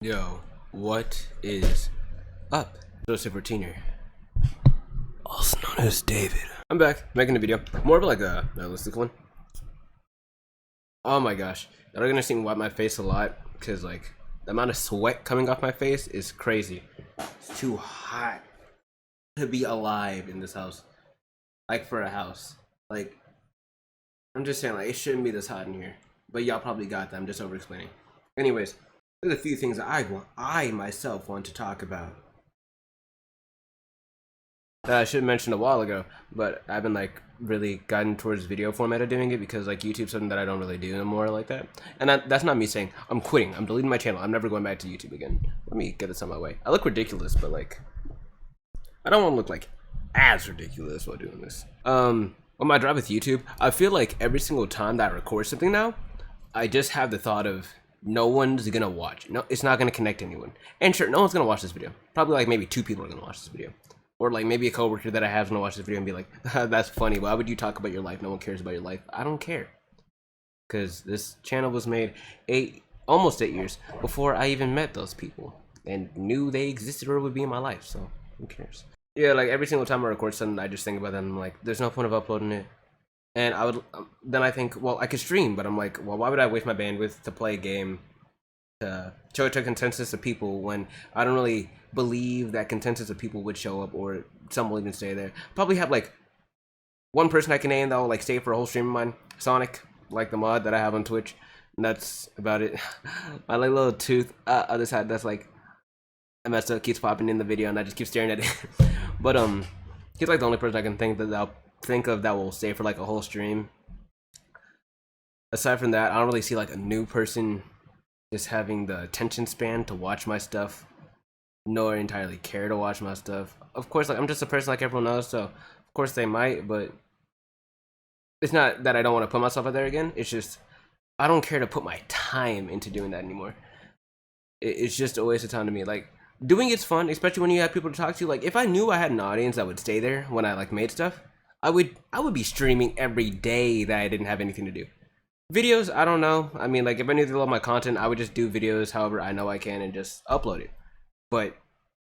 Yo, what is up? Joseph Routiner, also known as David. I'm back, making a video. More of like a realistic one. Oh my gosh. Y'all are gonna see me wipe my face a lot, because like, the amount of sweat coming off my face is crazy. It's too hot to be alive in this house. Like, for a house. Like, I'm just saying, like, it shouldn't be this hot in here. But y'all probably got that, I'm just over-explaining. Anyways, there's a few things that I myself want to talk about that I should have mentioned a while ago, but I've been like really gotten towards video format of doing it because like YouTube's something that I don't really do anymore like that. And that's not me saying I'm quitting. I'm deleting my channel. I'm never going back to YouTube again. Let me get this on my way. I look ridiculous, but like I don't want to look like as ridiculous while doing this. On my drive with YouTube, I feel like every single time that I record something now, I just have the thought of no one's gonna watch. No, it's not gonna connect to anyone. And sure, no one's gonna watch this video. Probably like maybe 2 people are gonna watch this video. Or like maybe a coworker that I have is gonna watch this video and be like, that's funny. Why would you talk about your life? No one cares about your life. I don't care. Because this channel was made almost 8 years before I even met those people and knew they existed or would be in my life. So who cares? Yeah, like every single time I record something, I just think about that and I'm like, there's no point of uploading it. And I would then I think, well, I could stream, but I'm like, well, why would I waste my bandwidth to play a game to show it to a consensus of people when I don't really believe that consensus of people would show up or some will even stay there. Probably have like one person I can name that will like stay for a whole stream of mine. Sonic, like the mod that I have on Twitch. And that's about it. My like little tooth other side that's like I messed up, keeps popping in the video and I just keep staring at it. But he's like the only person I can think that I'll think of that will stay for like a whole stream. Aside from that, I don't really see like a new person just having the attention span to watch my stuff, nor entirely care to watch my stuff. Of course, like I'm just a person like everyone else, so of course they might, but it's not that I don't want to put myself out there again. It's just I don't care to put my time into doing that anymore. It's just a waste of time to me. Like doing it's fun, especially when you have people to talk to. Like if I knew I had an audience that would stay there when I like made stuff, I would be streaming every day that I didn't have anything to do. Videos, I don't know. I mean, like if I knew they love my content, I would just do videos however I know I can and just upload it. But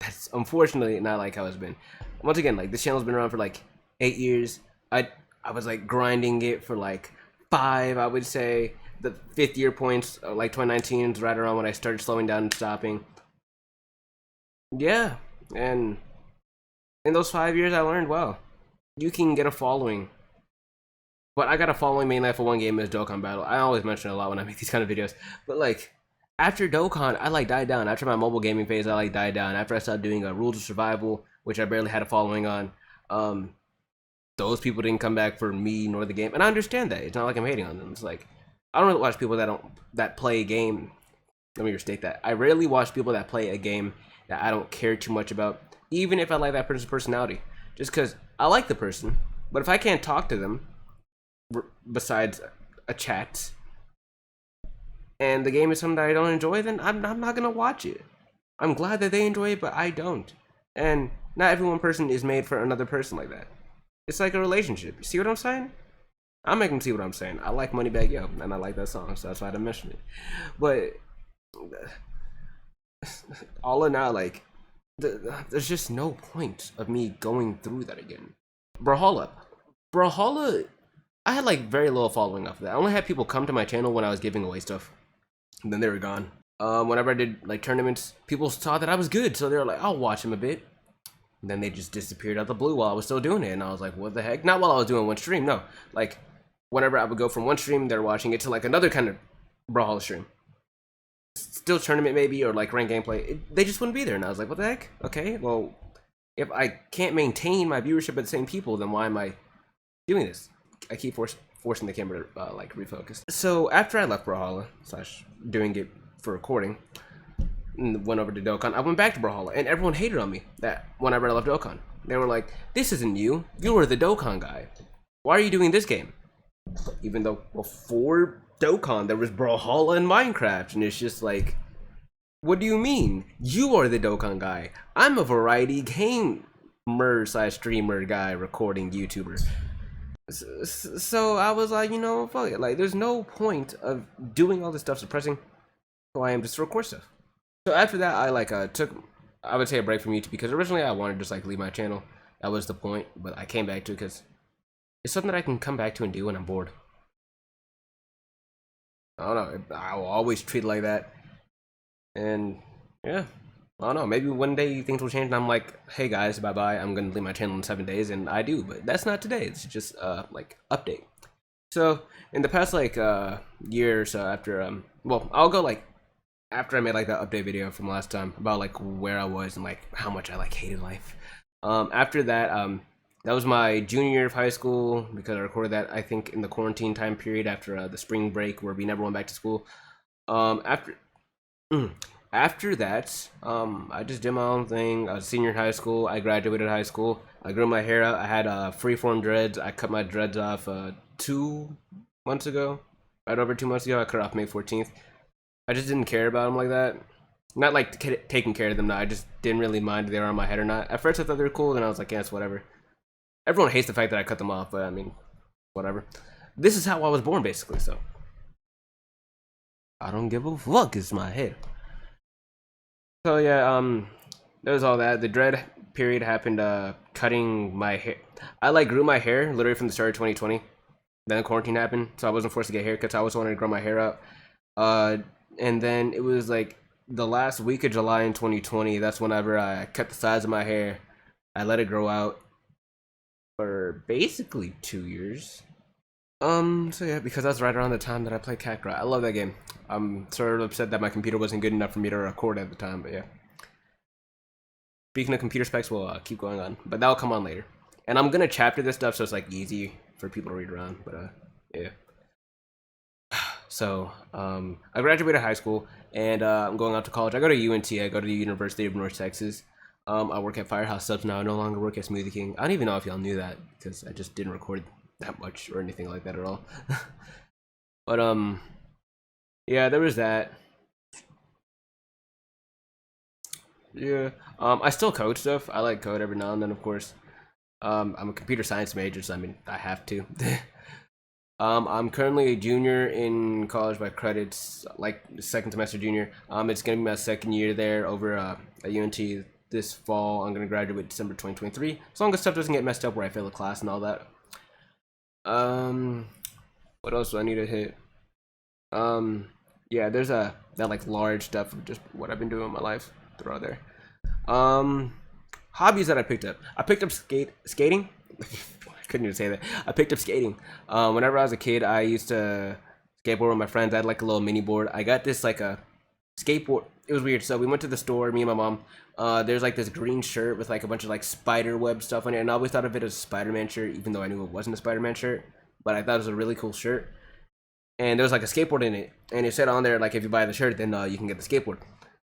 that's unfortunately not like how it's been. Once again, like this channel's been around for like 8 years. I was like grinding it for like 5, I would say. The 5th year points, like 2019 is right around when I started slowing down and stopping. Yeah, and in those 5 years I learned, well, you can get a following. But I got a following mainly for one game is Dokkan Battle. I always mention it a lot when I make these kind of videos. But like, after Dokkan, I like died down. After my mobile gaming phase, I like died down. After I started doing Rules of Survival, which I barely had a following on, those people didn't come back for me nor the game. And I understand that. It's not like I'm hating on them. It's like, I don't really watch people that play a game. Let me restate that. I rarely watch people that play a game that I don't care too much about, even if I like that person's personality. Just because I like the person, but if I can't talk to them, besides a chat, and the game is something that I don't enjoy, then I'm not gonna watch it. I'm glad that they enjoy it, but I don't. And not every one person is made for another person like that. It's like a relationship. You see what I'm saying? I'm making see what I'm saying. I like Moneybag Yo, and I like that song, so that's why I didn't mention it. But all in all, like, there's just no point of me going through that again. Brawlhalla, I had like very little following off of that. I only had people come to my channel when I was giving away stuff, and then they were gone. Whenever I did like tournaments, people saw that I was good, so they were like, I'll watch him a bit. And then they just disappeared out the blue while I was still doing it, and I was like, what the heck? Not while I was doing one stream, no. Like, whenever I would go from one stream, they're watching it to like another kind of Brawlhalla stream. Still tournament maybe, or like ranked gameplay. They just wouldn't be there, and I was like, what the heck? Okay, well, if I can't maintain my viewership at the same people, then why am I doing this? I keep forcing the camera to like refocus. So after I left Brawlhalla / doing it for recording, and went over to Dokkan, I went back to Brawlhalla, and everyone hated on me that whenever I left Dokkan. They were like, this isn't you. You were the Dokkan guy. Why are you doing this game? Even though before Dokkan there was Brawlhalla and Minecraft, and it's just like, what do you mean? You are the Dokkan guy. I'm a variety gamer / streamer guy, recording YouTuber. So I was like, you know, fuck it. Like, there's no point of doing all this stuff, suppressing who I am just to record stuff. So after that, I like took, I would say, a break from YouTube because originally I wanted to just like leave my channel. That was the point, but I came back to it because it's something that I can come back to and do when I'm bored. I don't know. I will always treat it like that, and yeah, I don't know. Maybe one day things will change, and I'm like, hey guys, bye bye. I'm gonna leave my channel in 7 days, and I do, but that's not today. It's just like update. So in the past like year or so after well, I'll go like after I made like that update video from last time about like where I was and like how much I like hated life. After that, that was my junior year of high school because I recorded that I think in the quarantine time period after the spring break where we never went back to school. After after that, I just did my own thing. I was senior in high school. I graduated high school. I grew my hair out. I had freeform dreads. I cut my dreads off 2 months ago. Right over 2 months ago, I cut off May 14th. I just didn't care about them like that. Not like taking care of them. No, I just didn't really mind if they were on my head or not. At first, I thought they were cool. Then I was like, yeah, it's whatever. Everyone hates the fact that I cut them off, but I mean, whatever. This is how I was born, basically. So I don't give a fuck. It's my head. So yeah, there was all that. The dread period happened. Cutting my hair. I like grew my hair literally from the start of 2020. Then quarantine happened, so I wasn't forced to get haircuts. I always wanted to grow my hair out. And then it was like the last week of July in 2020. That's whenever I cut the size of my hair. I let it grow out for basically 2 years. So yeah, because that's right around the time that I played Kakarot. I love that game. I'm sort of upset that my computer wasn't good enough for me to record at the time, but yeah. Speaking of computer specs, we'll keep going on, but that'll come on later. And I'm gonna chapter this stuff so it's like easy for people to read around, but yeah. So I graduated high school and I'm going out to college. I go to UNT. I go to the University of North Texas. I work at Firehouse Subs now. I no longer work at Smoothie King. I don't even know if y'all knew that because I just didn't record that much or anything like that at all. But yeah, there was that. Yeah, I still code stuff. I like code every now and then, of course. I'm a computer science major, so I mean, I have to. I'm currently a junior in college by credits, like second semester junior. It's gonna be my second year there over at UNT this fall. I'm gonna graduate December 2023. As long as stuff doesn't get messed up where I fail a class and all that. What else do I need to hit? Yeah, there's that like large stuff of just what I've been doing in my life throughout there. Hobbies that I picked up. I picked up skating. I couldn't even say that. I picked up skating. Whenever I was a kid, I used to skateboard with my friends. I had like a little mini board. I got this like a skateboard. It was weird. So we went to the store, me and my mom. There's like this green shirt with like a bunch of like spider web stuff on it, and I always thought of it as a Spider-Man shirt, even though I knew it wasn't a Spider-Man shirt. But I thought it was a really cool shirt. And there was like a skateboard in it, and it said on there like if you buy the shirt, then you can get the skateboard.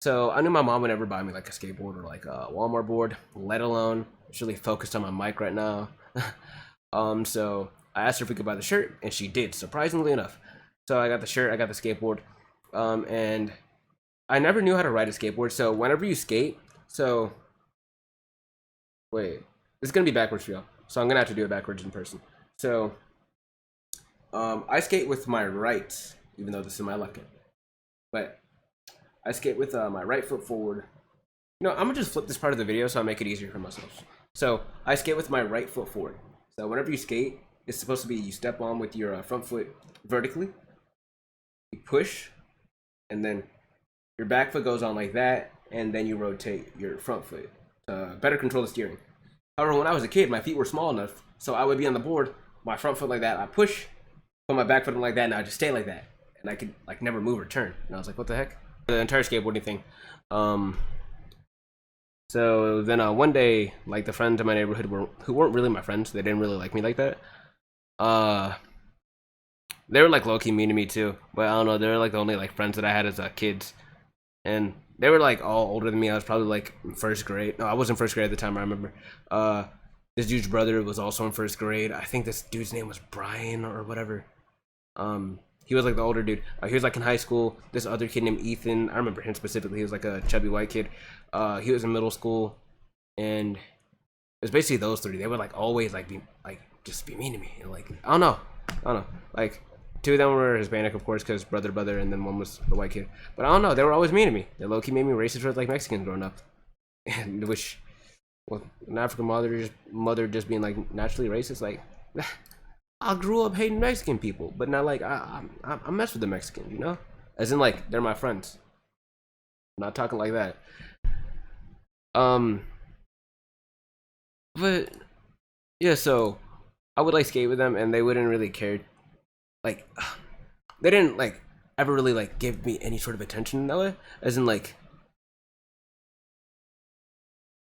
So I knew my mom would never buy me like a skateboard or like a Walmart board, let alone. She's really focused on my mic right now. So I asked her if we could buy the shirt, and she did, surprisingly enough. So I got the shirt, I got the skateboard, and I never knew how to ride a skateboard. So whenever you skate, so wait, it's gonna be backwards for y'all. So I'm gonna have to do it backwards in person. So I skate with my right, even though this is my left hand, but I skate with my right foot forward. You know, I'm gonna just flip this part of the video so I make it easier for myself. So I skate with my right foot forward. So whenever you skate, it's supposed to be you step on with your front foot vertically, you push, and then your back foot goes on like that, and then you rotate your front foot to better control the steering. However, when I was a kid, my feet were small enough, so I would be on the board, my front foot like that, I push, put my back foot in like that, and I just stay like that, and I could like never move or turn. And I was like, what the heck? The entire skateboarding thing. So then one day, like the friends in my neighborhood who weren't really my friends, they didn't really like me like that. They were like low-key mean to me too, but I don't know, they were like the only like friends that I had as kids. And they were like all older than me. I was probably like in first grade. No, I was in first grade at the time, I remember. This dude's brother was also in first grade. I think this dude's name was Brian or whatever. He was like the older dude. He was like in high school. This other kid named Ethan, I remember him specifically. He was like a chubby white kid. He was in middle school, and it was basically those three. They would like always like be like just be mean to me. And like I don't know, like Two of them were Hispanic, of course, because brother, and then one was the white kid. But I don't know, they were always mean to me. They low-key made me racist towards like Mexicans growing up. And which, well, an African mother just being like naturally racist, like, I grew up hating Mexican people, but not like I mess with the Mexicans, you know? As in like they're my friends. I'm not talking like that. But yeah, so I would like skate with them, and they wouldn't really care. Like, they didn't like ever really like give me any sort of attention in that way. As in like,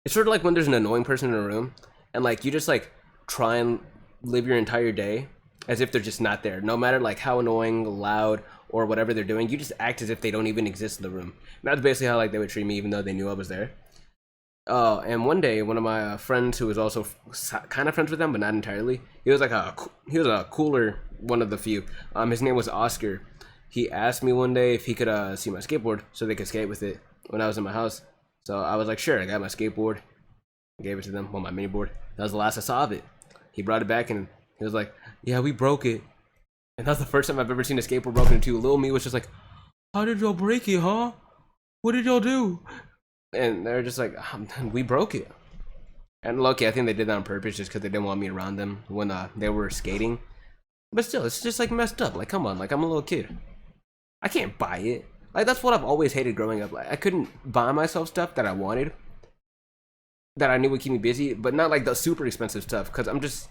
it's sort of like when there's an annoying person in a room, and like you just like try and live your entire day as if they're just not there. No matter like how annoying, loud, or whatever they're doing, you just act as if they don't even exist in the room. And that's basically how like they would treat me, even though they knew I was there. And one day, one of my friends who was also kind of friends with them, but not entirely, he was a cooler one of the few. His name was Oscar. He asked me one day if he could see my skateboard so they could skate with it when I was in my house. So I was like, sure. I got my skateboard, I gave it to them, well, my mini board. That was the last I saw of it. He brought it back and he was like, yeah, we broke it. And that was the first time I've ever seen a skateboard broken into. Little me was just like, how did y'all break it, huh? What did y'all do? And they're just like, we broke it. And lucky, I think they did that on purpose just because they didn't want me around them when they were skating. But still, it's just like messed up. Like, come on, like I'm a little kid. I can't buy it. Like, that's what I've always hated growing up. Like, I couldn't buy myself stuff that I wanted, that I knew would keep me busy, but not like the super expensive stuff. Because I'm just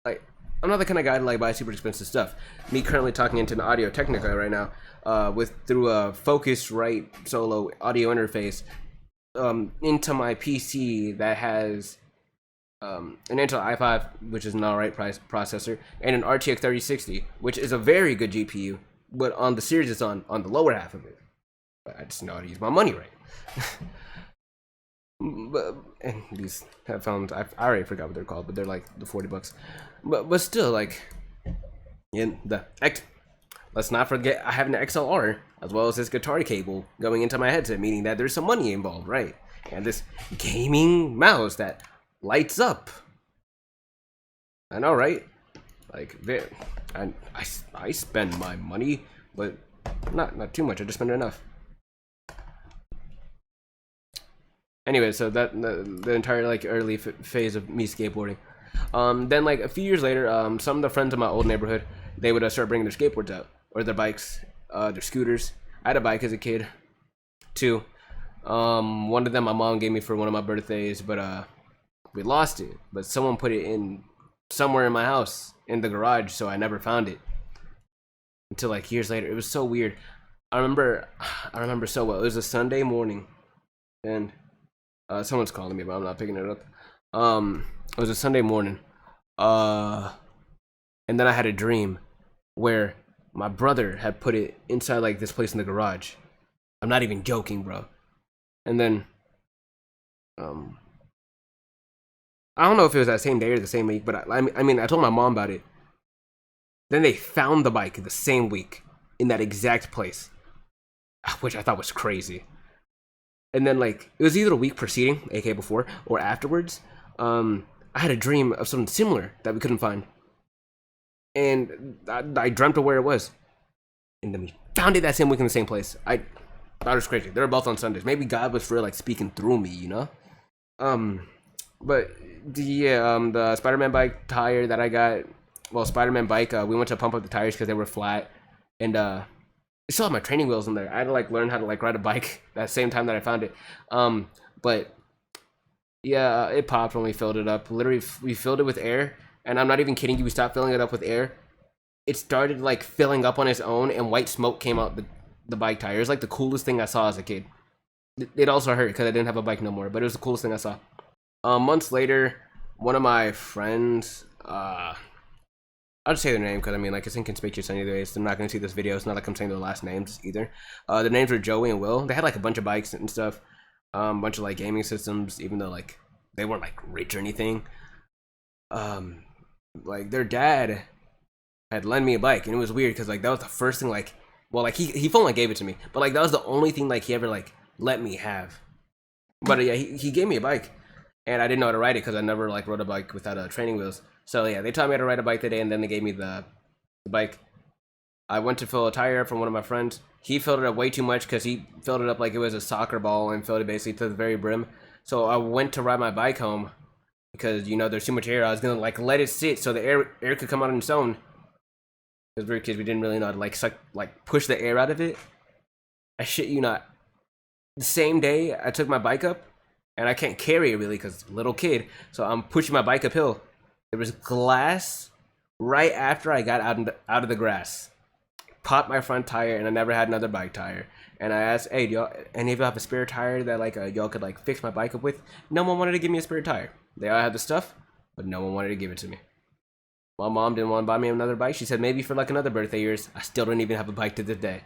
like, I'm not the kind of guy to like buy super expensive stuff. Me currently talking into an Audio Technica right now, through a Focusrite Solo audio interface, into my PC that has an Intel i5, which is an alright processor, and an RTX 3060, which is a very good GPU, but on the series it's on the lower half of it. But I just know how to use my money right. But, and these headphones, I already forgot what they're called, but they're like the $40. But still, like, in the let's not forget I have an XLR as well as this guitar cable going into my headset, meaning that there's some money involved, right? And this gaming mouse that lights up. I know, right? Like, I spend my money, but not too much. I just spend enough. Anyway, so that the entire like early phase of me skateboarding. Then like a few years later, some of the friends in my old neighborhood, they would start bringing their skateboards out, or their bikes, their scooters. I had a bike as a kid, too. One of them my mom gave me for one of my birthdays, but we lost it. But someone put it in somewhere in my house in the garage, so I never found it until like years later. It was so weird. I remember so well. It was a Sunday morning, and someone's calling me, but I'm not picking it up. It was a Sunday morning, and then I had a dream where my brother had put it inside like this place in the garage. I'm not even joking, bro. And then, I don't know if it was that same day or the same week, but I mean, I told my mom about it. Then they found the bike the same week in that exact place, which I thought was crazy. And then, like, it was either a week preceding, aka before, or afterwards. I had a dream of something similar that we couldn't find. And I dreamt of where it was. And then we found it that same week in the same place. I thought it was crazy. They were both on Sundays. Maybe God was for like speaking through me, you know? But the Spider-Man bike tire that I got, well, Spider-Man bike, we went to pump up the tires because they were flat. And I still have my training wheels in there. I had to like learn how to like ride a bike that same time that I found it. But yeah, it popped when we filled it up. Literally, we filled it with air. And I'm not even kidding you, we stopped filling it up with air. It started like filling up on its own, and white smoke came out the bike tire. It was like the coolest thing I saw as a kid. It also hurt because I didn't have a bike no more, but it was the coolest thing I saw. Months later, one of my friends, I'll just say their name because I mean, like, it's inconspicuous anyways. They're not gonna see this video. It's not like I'm saying their last names either. Their names were Joey and Will. They had like a bunch of bikes and stuff, a bunch of like gaming systems, even though like they weren't like rich or anything. Like their dad had lent me a bike, and it was weird because like that was the first thing, like, well, like he full on gave it to me, but like that was the only thing like he ever like let me have. But yeah, he gave me a bike, and I didn't know how to ride it because I never like rode a bike without training wheels. So yeah, they taught me how to ride a bike that day, and then they gave me the bike. I went to fill a tire from one of my friends. He filled it up way too much because he filled it up like it was a soccer ball and filled it basically to the very brim. So I went to ride my bike home because, you know, there's too much air. I was gonna like let it sit so the air could come out on its own. Because we were kids, we didn't really know how to like push the air out of it. I shit you not. The same day I took my bike up, and I can't carry it really because little kid. So I'm pushing my bike uphill. There was glass right after I got out of the grass. Popped my front tire, and I never had another bike tire. And I asked, hey, do y'all, any of y'all have a spare tire that like y'all could like fix my bike up with? No one wanted to give me a spare tire. They all had the stuff, but no one wanted to give it to me. My mom didn't want to buy me another bike. She said maybe for like another birthday of yours. I still don't even have a bike to this day.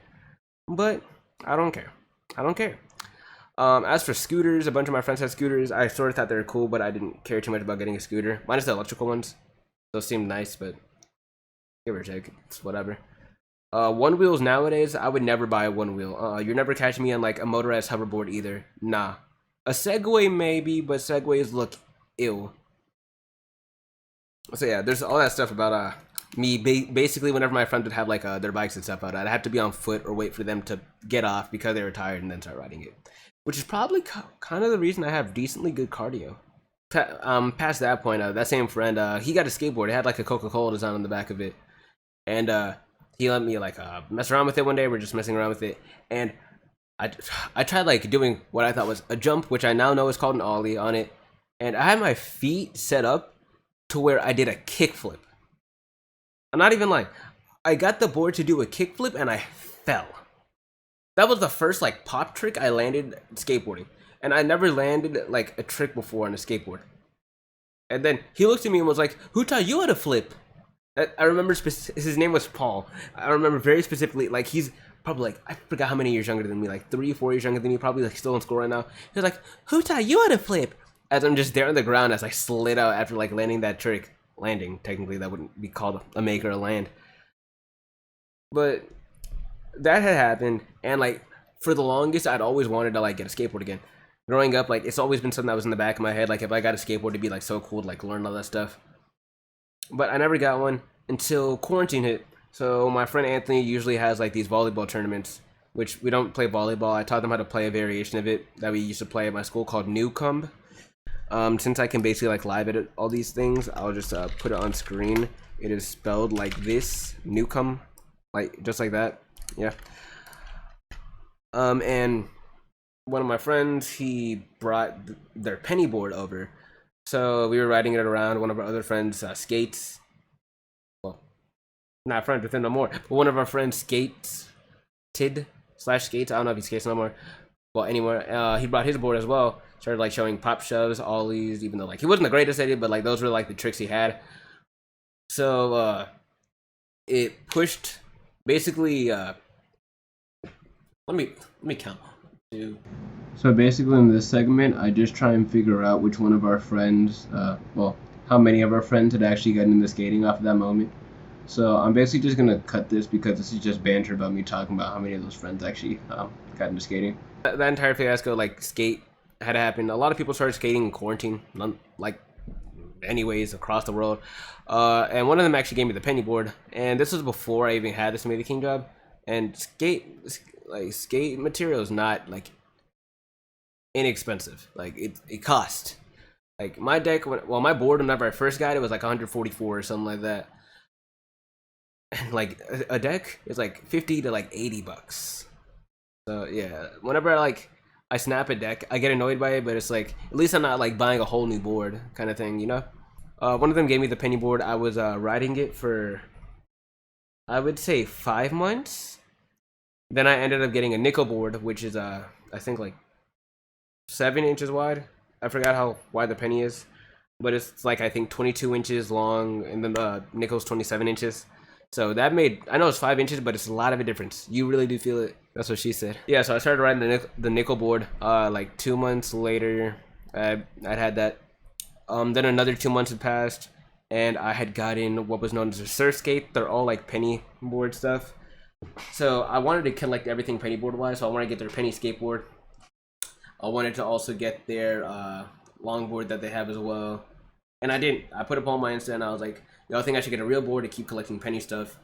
But I don't care. I don't care. As for scooters, a bunch of my friends had scooters. I sort of thought they were cool, but I didn't care too much about getting a scooter. Minus the electrical ones. Those seemed nice, but give or take, it's whatever. One wheels nowadays, I would never buy a one wheel. You're never catching me on like a motorized hoverboard either. Nah. A Segway maybe, but Segways look ill. So yeah, there's all that stuff about me basically whenever my friends would have like their bikes and stuff out, I'd have to be on foot or wait for them to get off because they were tired and then start riding it. Which is probably kind of the reason I have decently good cardio. Past that point, that same friend, he got a skateboard. It had like a Coca-Cola design on the back of it. And he let me like mess around with it one day. We're just messing around with it. And I tried like doing what I thought was a jump, which I now know is called an ollie on it. And I had my feet set up to where I did a kickflip. I'm not even lying. I got the board to do a kickflip and I fell. That was the first like pop trick I landed skateboarding. And I never landed like a trick before on a skateboard. And then he looked at me and was like, who taught you how to flip? I remember his name was Paul. I remember very specifically, like he's probably like, I forgot how many years younger than me, like 3 or 4 years younger than me, probably like still in school right now. He was like, who taught you how to flip? As I'm just there on the ground as I slid out after like landing that trick. Landing, technically that wouldn't be called a make or a land. But that had happened, and like for the longest I'd always wanted to like get a skateboard again. Growing up, like it's always been something that was in the back of my head, like if I got a skateboard it'd be like so cool to like learn all that stuff. But I never got one until quarantine hit. So my friend Anthony usually has like these volleyball tournaments, which we don't play volleyball. I taught them how to play a variation of it that we used to play at my school called Newcomb. Since I can basically like live edit all these things, I'll just put it on screen. It is spelled like this, Newcomb, like just like that. Yeah. And one of my friends, he brought their penny board over, so we were riding it around. One of our other friends skates. Well, not friends with him no more, but one of our friends skates, skates. I don't know if he skates no more. Well, anyway, he brought his board as well. Started like showing pop shoves, ollies, even though like he wasn't the greatest at it, but like those were like the tricks he had. So it pushed basically. Let me count. 2. So basically, in this segment, I just try and figure out which one of our friends, well, how many of our friends had actually gotten into skating off of that moment. So I'm basically just gonna cut this because this is just banter about me talking about how many of those friends actually got into skating. That entire fiasco, like skate, had happened. A lot of people started skating in quarantine, like anyways across the world. And one of them actually gave me the penny board, and this was before I even had the Smoothie King job. And skate material is not like inexpensive. Like it cost. Like my deck, my board whenever I first got it was like 144 or something like that. And like a deck is like 50 to like 80 bucks. So yeah, whenever I snap a deck, I get annoyed by it, but it's like at least I'm not like buying a whole new board kind of thing, you know. One of them gave me the penny board. I was riding it for, I would say 5 months. Then I ended up getting a nickel board, which is I think like 7 inches wide. I forgot how wide the penny is, but it's like I think 22 inches long, and then the nickel's 27 inches. So that made, I know it's 5 inches, but it's a lot of a difference. You really do feel it. That's what she said. Yeah, so I started riding the nickel board. Like 2 months later, I'd had that. Then another 2 months had passed, and I had gotten what was known as a surf skate. They're all like penny board stuff. So I wanted to collect everything penny board wise. So I wanted to get their penny skateboard. I wanted to also get their longboard that they have as well. And I didn't. I put up on my Insta and I was like, yo, I think I should get a real board to keep collecting penny stuff.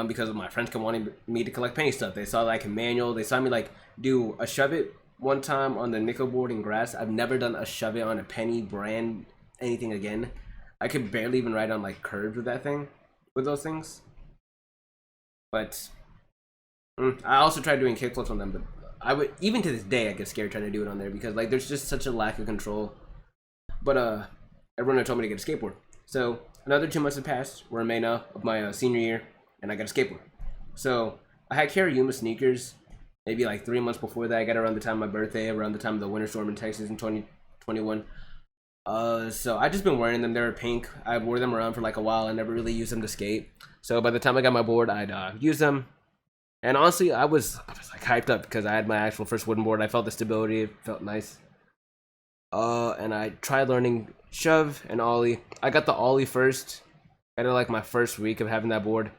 because of my friends kept wanting me to collect penny stuff. They saw like a manual. They saw me like do a shove it one time on the nickel board in grass. I've never done a shove it on a penny brand anything again. I could barely even ride on like curves with that thing, with those things. But I also tried doing kickflips on them, but I would, even to this day, I get scared trying to do it on there because like there's just such a lack of control. But everyone had told me to get a skateboard. So another 2 months had passed. We're in May now of my senior year, and I got a skateboard. So I had Kariyuma sneakers. Maybe like 3 months before that, I got around the time of my birthday, around the time of the winter storm in Texas in 2021. So I just been wearing them. They were pink. I wore them around for like a while. I never really used them to skate. So by the time I got my board, I'd use them. And honestly, I was like hyped up because I had my actual first wooden board. I felt the stability. It felt nice. And I tried learning shove and ollie. I got the ollie first. Got it like my first week of having that board.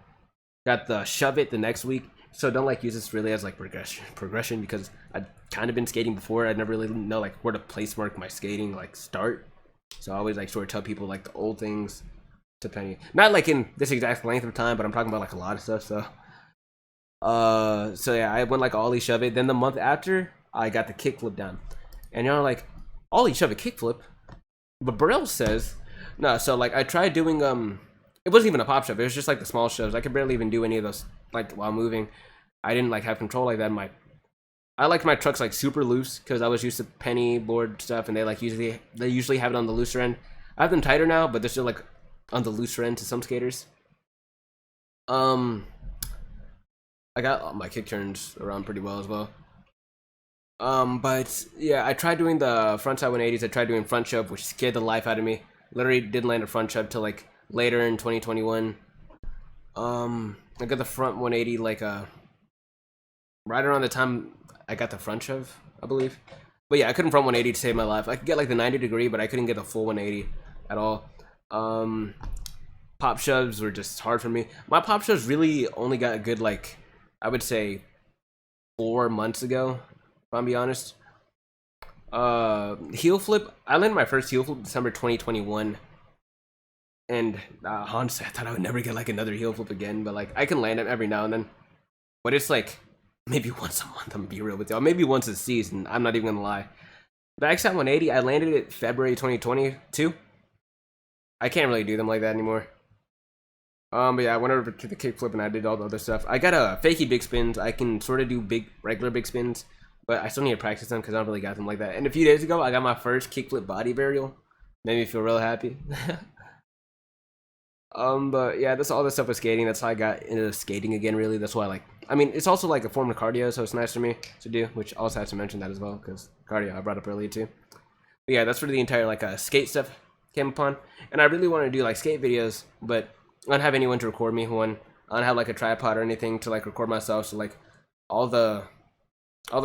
Got the shove it the next week. So don't like use this really as like progression because I'd kind of been skating before. I'd never really know like where to place mark my skating like start. So I always like sort of tell people like the old things to penny. Not like in this exact length of time, but I'm talking about like a lot of stuff. So yeah, I went like ollie shove it. Then the month after, I got the kickflip down. And y'all are like, ollie shove it kickflip? But Burrell says, no, so like I tried doing it wasn't even a pop shove, it was just like the small shoves. I could barely even do any of those like while moving. I didn't like have control like that. I liked my trucks like super loose because I was used to penny board stuff, and they usually have it on the looser end. I have them tighter now, but they're still like on the looser end to some skaters. I got my kick turns around pretty well as well. But yeah, I tried doing the frontside 180s. I tried doing front shove, which scared the life out of me. Literally didn't land a front shove till like later in 2021. I got the front 180 like right around the time I got the front shove, I believe. But yeah, I couldn't front 180 to save my life. I could get like the 90 degree, but I couldn't get the full 180 at all. Pop shoves were just hard for me. My pop shoves really only got good like, I would say 4 months ago, if I'm being honest. Heel flip, I landed my first heel flip December 2021. And honestly, I thought I would never get like another heel flip again, but like I can land it every now and then. But it's like maybe once a month, I'm gonna be real with y'all. Maybe once a season, I'm not even gonna lie. Backside 180, I landed it February 2022. I can't really do them like that anymore. But yeah, I went over to the kickflip and I did all the other stuff. I got a fakey big spins. I can sort of do regular big spins, but I still need to practice them because I don't really got them like that. And a few days ago, I got my first kickflip body burial. Made me feel real happy. But yeah, that's all the stuff with skating. That's how I got into skating again, really. That's why, like, I mean, it's also like a form of cardio, so it's nice for me to do, which I also have to mention that as well, because cardio I brought up earlier too. But yeah, that's where the entire, like, skate stuff came upon. And I really want to do, like, skate videos, but I don't have anyone to record me. One, I don't have, like, a tripod or anything to, like, record myself, so, like, all the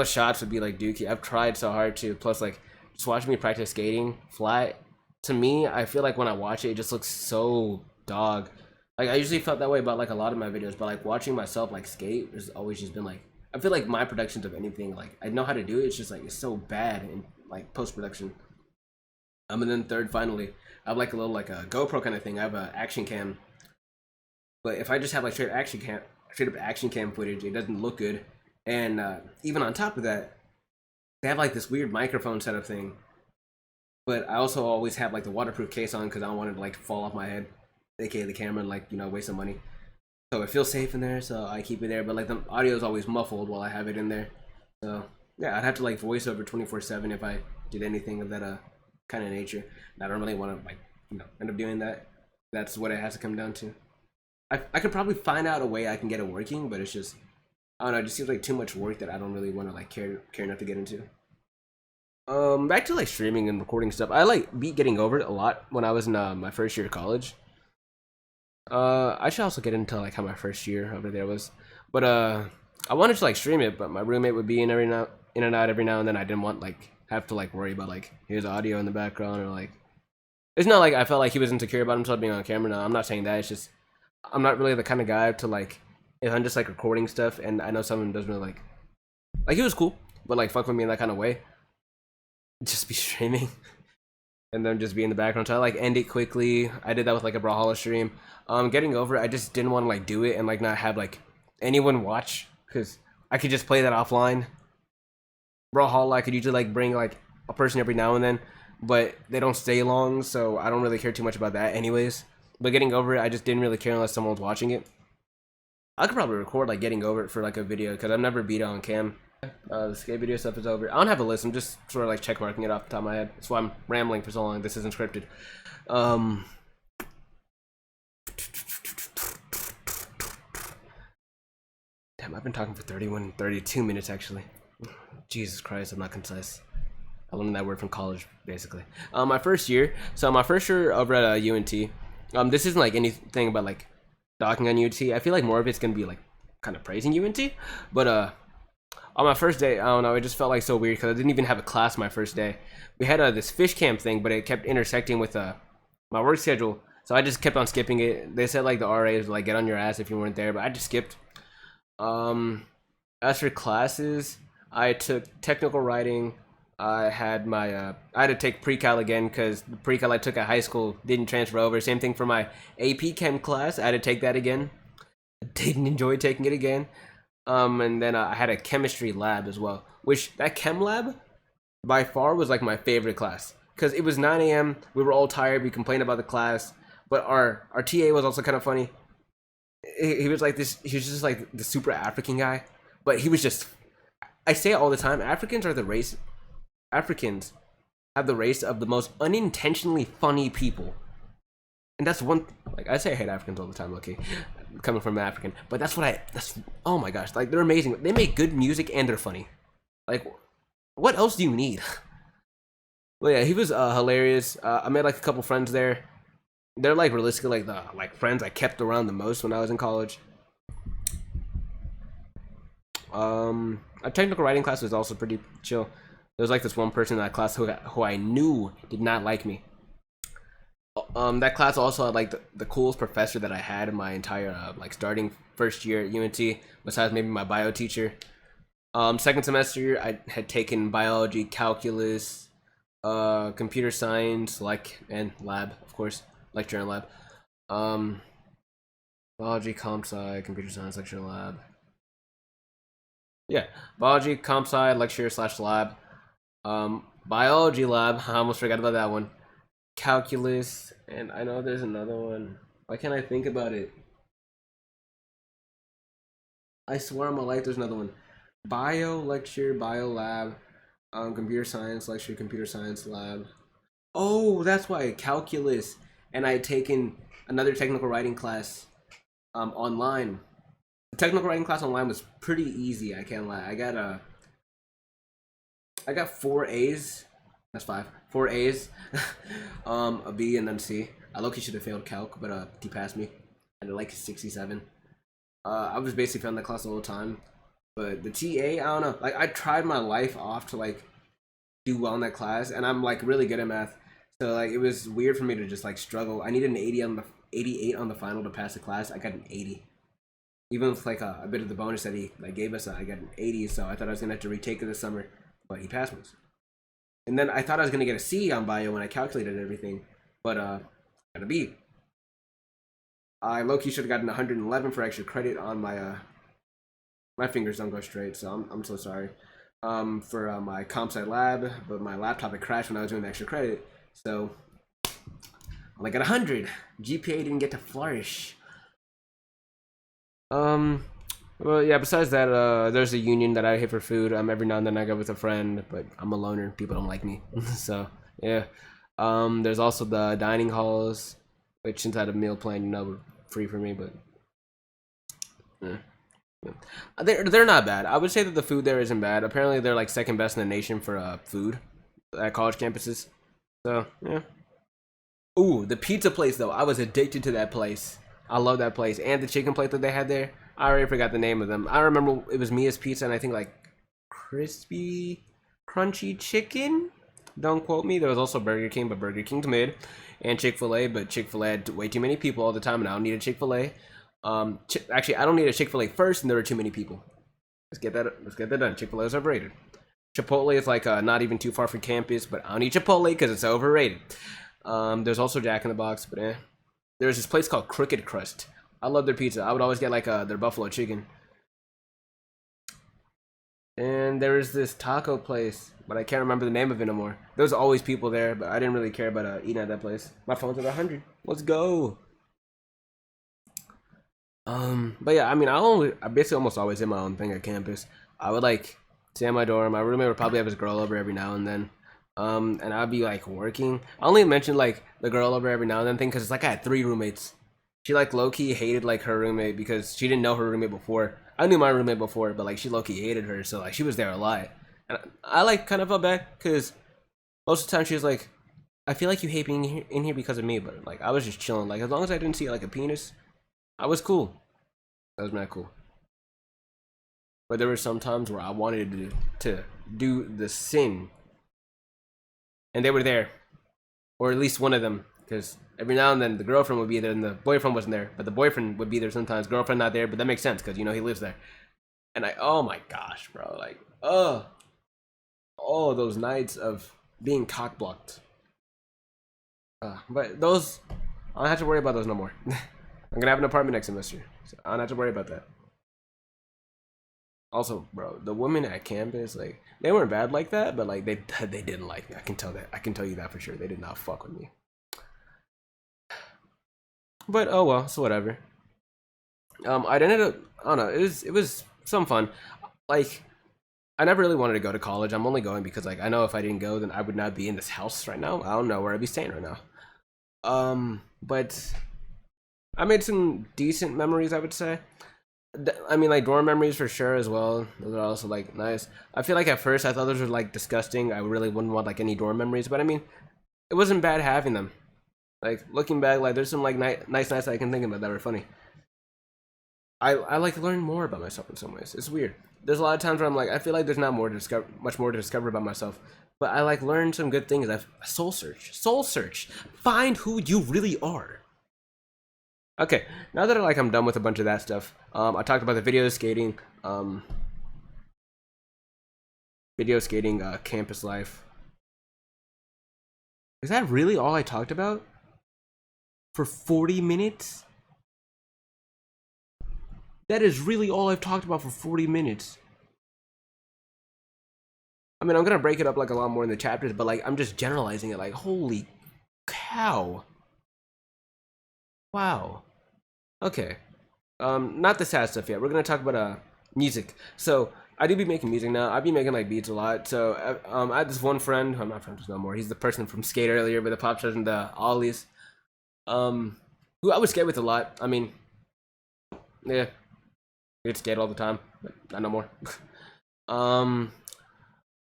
shots would be, like, dookie. I've tried so hard to, plus, like, just watching me practice skating flat, to me, I feel like when I watch it, it just looks so dog. Like, I usually felt that way about like a lot of my videos, but like watching myself like skate has always just been like, I feel like my productions of anything, like I know how to do it, it's just like it's so bad in like post-production. And then third, finally, I have like a little like a GoPro kind of thing. I have an action cam, but if I just have like straight up action cam footage, it doesn't look good. And even on top of that, they have like this weird microphone setup thing, but I also always have like the waterproof case on because I don't want it to like fall off my head, aka the camera, and like, you know, waste some money. So it feels safe in there, so I keep it there, but like the audio is always muffled while I have it in there. So yeah, I'd have to like voice over 24/7 if I did anything of that kind of nature. And I don't really want to like, you know, end up doing that. That's what it has to come down to. I could probably find out a way I can get it working, but it's just, I don't know, it just seems like too much work that I don't really want to like care enough to get into. Back to like streaming and recording stuff. I like beat getting over it a lot when I was in my first year of college. I should also get into like how my first year over there was, but I wanted to like stream it, but my roommate would be in and out every now and then. I didn't want like have to like worry about like his audio in the background, or like, it's not like I felt like he was insecure about himself being on camera. No, I'm not saying that. It's just I'm not really the kind of guy to like, if I'm just like recording stuff and I know someone doesn't really like he was cool, but like fuck with me in that kind of way, just be streaming. and then just be in the background. So I like end it quickly. I did that with like a brawlhalla stream. Getting over it, I just didn't want to like do it and like not have like anyone watch, because I could just play that offline. Brawlhalla, I could usually like bring like a person every now and then, but they don't stay long, so I don't really care too much about that anyways. But getting over it, I just didn't really care unless someone's watching it. I could probably record like getting over it for like a video, because I've never beat it on cam. The skate video stuff is over. I don't have a list. I'm just sort of like check marking it off the top of my head. That's why I'm rambling for so long. This isn't scripted. Damn, I've been talking for 32 minutes actually. Jesus Christ, I'm not concise. I learned that word from college, basically. My first year over at UNT. This isn't like anything about like talking on UNT. I feel like more of it's gonna be like kind of praising UNT, but on my first day, I don't know, it just felt like so weird because I didn't even have a class my first day. We had this fish camp thing, but it kept intersecting with my work schedule, so I just kept on skipping it. They said like the RAs would like get on your ass if you weren't there, but I just skipped. As for classes, I took technical writing. I had my I had to take pre-cal again because the pre-cal I took at high school didn't transfer over. Same thing for my AP Chem class. I had to take that again. Didn't enjoy taking it again. And then I had a chemistry lab as well, which that chem lab by far was like my favorite class because it was 9 a.m. We were all tired. We complained about the class, but our TA was also kind of funny. He was like this. He was just like the super African guy, but he was just. I say it all the time. Africans have the race of the most unintentionally funny people. And that's one, like I say I hate Africans all the time, okay, coming from an African, but oh my gosh, like they're amazing. They make good music and they're funny. Like, what else do you need? Well, yeah, he was hilarious. I made like a couple friends there. They're like realistically like the friends I kept around the most when I was in college. A technical writing class was also pretty chill. There was like this one person in that class who I knew did not like me. That class also had like the coolest professor that I had in my entire like starting first year at UNT, besides maybe my bio teacher. Second semester I had taken biology, calculus, computer science, and lab, of course, lecture and lab. Biology, comp sci, computer science, lecture and lab. Yeah, biology, comp sci, lecture / lab. Biology lab, I almost forgot about that one. Calculus, and I know there's another one. Why can't I think about it? I swear on my life there's another one. Bio lecture, bio lab, computer science lecture, computer science lab. Oh, that's why, calculus. And I had taken another technical writing class online. The technical writing class online was pretty easy, I can't lie. I got 4 A's. That's 5. 4 A's, a B, and then C. I low-key should have failed calc, but he passed me. I had like 67. I was basically failing that class the whole time. But the TA, I don't know. Like I tried my life off to like do well in that class, and I'm like really good at math. So like it was weird for me to just like struggle. I needed an 88 on the final to pass the class. I got an 80. Even with like a bit of the bonus that he like gave us, I got an 80. So I thought I was gonna have to retake it this summer, but he passed me. And then I thought I was gonna get a C on bio when I calculated everything, but got a B. I low-key should have gotten 111 for extra credit on my my fingers don't go straight, so I'm so sorry. For my comp sci lab, but my laptop had crashed when I was doing the extra credit, so I only got 100. GPA didn't get to flourish. Well, yeah, besides that, there's a union that I hit for food. Every now and then I go with a friend, but I'm a loner. People don't like me. So, yeah. There's also the dining halls, which since I had a meal plan, you know, were free for me, but yeah. They're not bad. I would say that the food there isn't bad. Apparently, they're like second best in the nation for food at college campuses. So, yeah. Ooh, the pizza place, though. I was addicted to that place. I love that place. And the chicken plate that they had there. I already forgot the name of them. I remember it was Mia's Pizza and I think like crispy, crunchy chicken. Don't quote me. There was also Burger King, but Burger King's mid. And Chick-fil-A, but Chick-fil-A had way too many people all the time and I don't need a Chick-fil-A. Actually, I don't need a Chick-fil-A first and there were too many people. Let's get that done. Chick-fil-A is overrated. Chipotle is like not even too far from campus, but I don't eat Chipotle because it's overrated. There's also Jack in the Box, but there's this place called Crooked Crust. I love their pizza. I would always get like their buffalo chicken. And there is this taco place, but I can't remember the name of it anymore. There was always people there, but I didn't really care about eating at that place. My phone's at 100. Let's go. But yeah, I mean, I basically almost always did my own thing at campus. I would like stay in my dorm. My roommate would probably have his girl over every now and then. And I'd be like working. I only mentioned like the girl over every now and then thing because it's like I had 3 roommates. She like low-key hated like her roommate because she didn't know her roommate before. I knew my roommate before, but like she low-key hated her, so like she was there a lot. And I like kind of felt bad because most of the time she was like, I feel like you hate being in here because of me, but like I was just chilling. Like as long as I didn't see like a penis, I was cool. That was not cool. But there were some times where I wanted to do the sin, and they were there, or at least one of them, because every now and then the girlfriend would be there and the boyfriend wasn't there, but the boyfriend would be there sometimes, girlfriend not there, but that makes sense because you know he lives there. And oh my gosh, bro, like those nights of being cock blocked. But those, I don't have to worry about those no more. I'm gonna have an apartment next semester, so I don't have to worry about that. Also, bro, the women at campus, like, they weren't bad like that, but like they didn't like me. I can tell that. I can tell you that for sure. They did not fuck with me. But oh well, so whatever. I ended up, I don't know, it was some fun. Like, I never really wanted to go to college. I'm only going because like I know if I didn't go, then I would not be in this house right now. I don't know where I'd be staying right now. But I made some decent memories, I would say. I mean, like dorm memories for sure as well. Those are also like nice. I feel like at first I thought those were like disgusting. I really wouldn't want like any dorm memories, but I mean, it wasn't bad having them. Like looking back, like there's some like nice nights I can think about that were funny. I like to learn more about myself in some ways. It's weird. There's a lot of times where I'm like, I feel like there's not more to discover, much more to discover about myself. But I like learn some good things. I've soul search, find who you really are. Okay, now that like I'm done with a bunch of that stuff, I talked about the video skating, campus life. Is that really all I talked about? For 40 minutes? That is really all I've talked about for 40 minutes. I mean, I'm gonna break it up like a lot more in the chapters, but like I'm just generalizing it like, holy cow. Wow. Okay. Not the sad stuff yet. We're gonna talk about music. So I do be making music now. I be making like beats a lot. So I had this one friend. I'm not friends with no more. He's the person from Skate earlier, but the pop stars and the ollies. Who I would skate with a lot. I mean, yeah, we'd skate all the time, but not no more.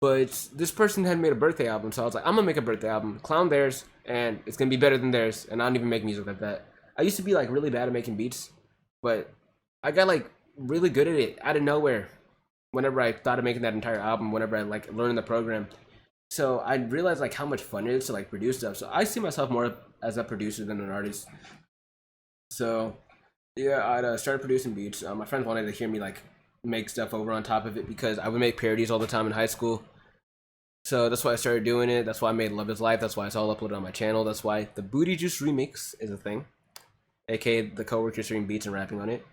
But this person had made a birthday album, so I was like, I'm gonna make a birthday album, clown theirs, and it's gonna be better than theirs. And I don't even make music like that. I used to be like really bad at making beats, but I got like really good at it out of nowhere. Whenever I thought of making that entire album, whenever I like learned the program, so I realized like how much fun it is to like produce stuff. So I see myself more as a producer than an artist. So yeah, I started producing beats. My friends wanted to hear me like make stuff over on top of it because I would make parodies all the time in high school. So that's why I started doing it. That's why I made Love Is Life. That's why it's all uploaded on my channel. That's why the Booty Juice remix is a thing, aka the coworkers stream beats and rapping on it.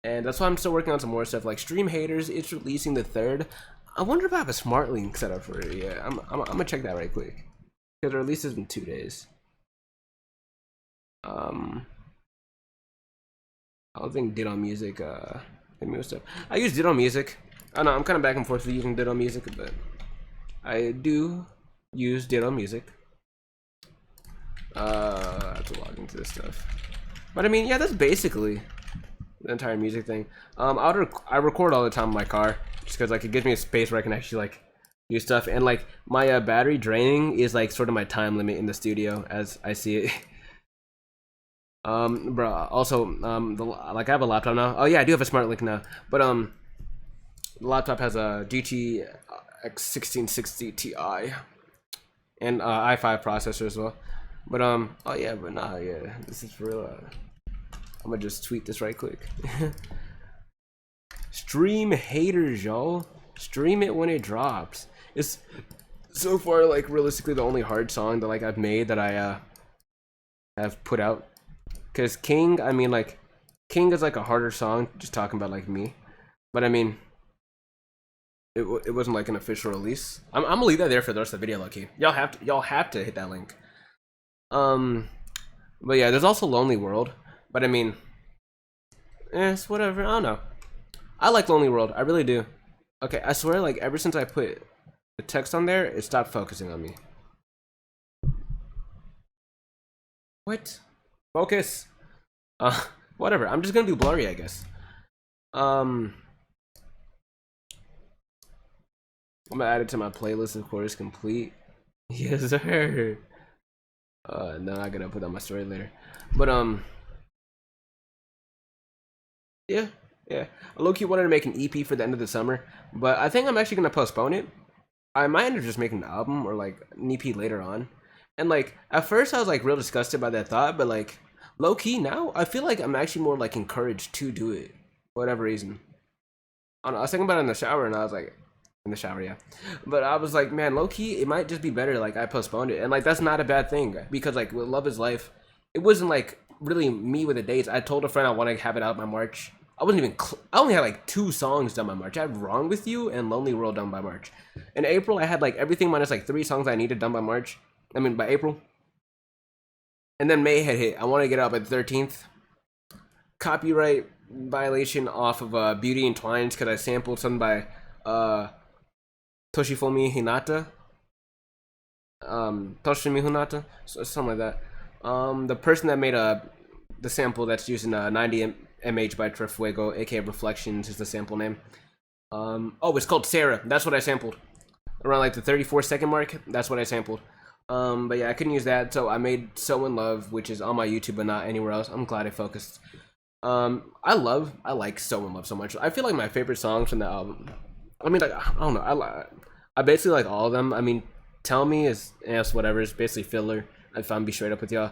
And that's why I'm still working on some more stuff like Stream Haters. It's releasing the 3rd. I wonder if I have a smart link set up for it. Yeah, I'm gonna check that right quick because it releases in 2 days. I don't think Ditto Music stuff. I use Ditto Music. I know I'm kind of back and forth with using Ditto Music, but I do use Ditto Music. I have to log into this stuff. But I mean, yeah, that's basically the entire music thing. I record all the time in my car just because like it gives me a space where I can actually like do stuff, and like my battery draining is like sort of my time limit in the studio as I see it. Bro, also like I have a laptop now. Oh yeah, I do have a smart link now, but the laptop has a GTX 1660 Ti and i5 processor as well. But oh yeah, but nah, yeah, this is for real. I'm gonna just tweet this right quick. Stream Haters, y'all. Stream it when it drops. It's so far like realistically the only hard song that like I've made that I have put out. Cause King, I mean like King is like a harder song, just talking about like me. But I mean, it wasn't like an official release. I'm gonna leave that there for the rest of the video, lucky. Y'all have to hit that link. But yeah, there's also Lonely World. But I mean, it's whatever. I don't know. I like Lonely World. I really do. Okay, I swear, like ever since I put the text on there, it stopped focusing on me. What? Focus. Whatever. I'm just gonna do blurry, I guess. I'm gonna add it to my playlist, of course, complete. Yes, sir. No, I'm gonna put on my story later. But yeah, yeah. I low-key wanted to make an EP for the end of the summer, but I think I'm actually gonna postpone it. I might end up just making an album or like an EP later on. And like at first I was like real disgusted by that thought, but like low key now I feel like I'm actually more like encouraged to do it for whatever reason. I don't know, I was thinking about it in the shower and I was like, in the shower, yeah. But I was like, man, low key, it might just be better like I postponed it, and like that's not a bad thing because like with Love Is Life, it wasn't like really me with the dates. I told a friend I want to have it out by March. I wasn't even. I only had like 2 songs done by March. I had Wrong With You and Lonely World done by March. In April, I had like everything minus like 3 songs I needed done by March. I mean by April. And then May had hit. I want to get out by the 13th. Copyright violation off of Beauty and Twines because I sampled something by Toshifumi Hinata. Toshimi Hinata, something like that. The person that made the sample that's using 90 mh by Trefuego, aka Reflections, is the sample name. Oh, it's called Sarah. That's what I sampled. Around like the 34-second mark. That's what I sampled. But yeah, I couldn't use that, so I made So In Love, which is on my YouTube but not anywhere else. I'm glad I focused. I like So In Love so much. I feel like my favorite songs from the album. I mean, like I don't know. I basically like all of them. I mean, Tell Me is whatever. It's basically filler. If I'm be straight up with y'all.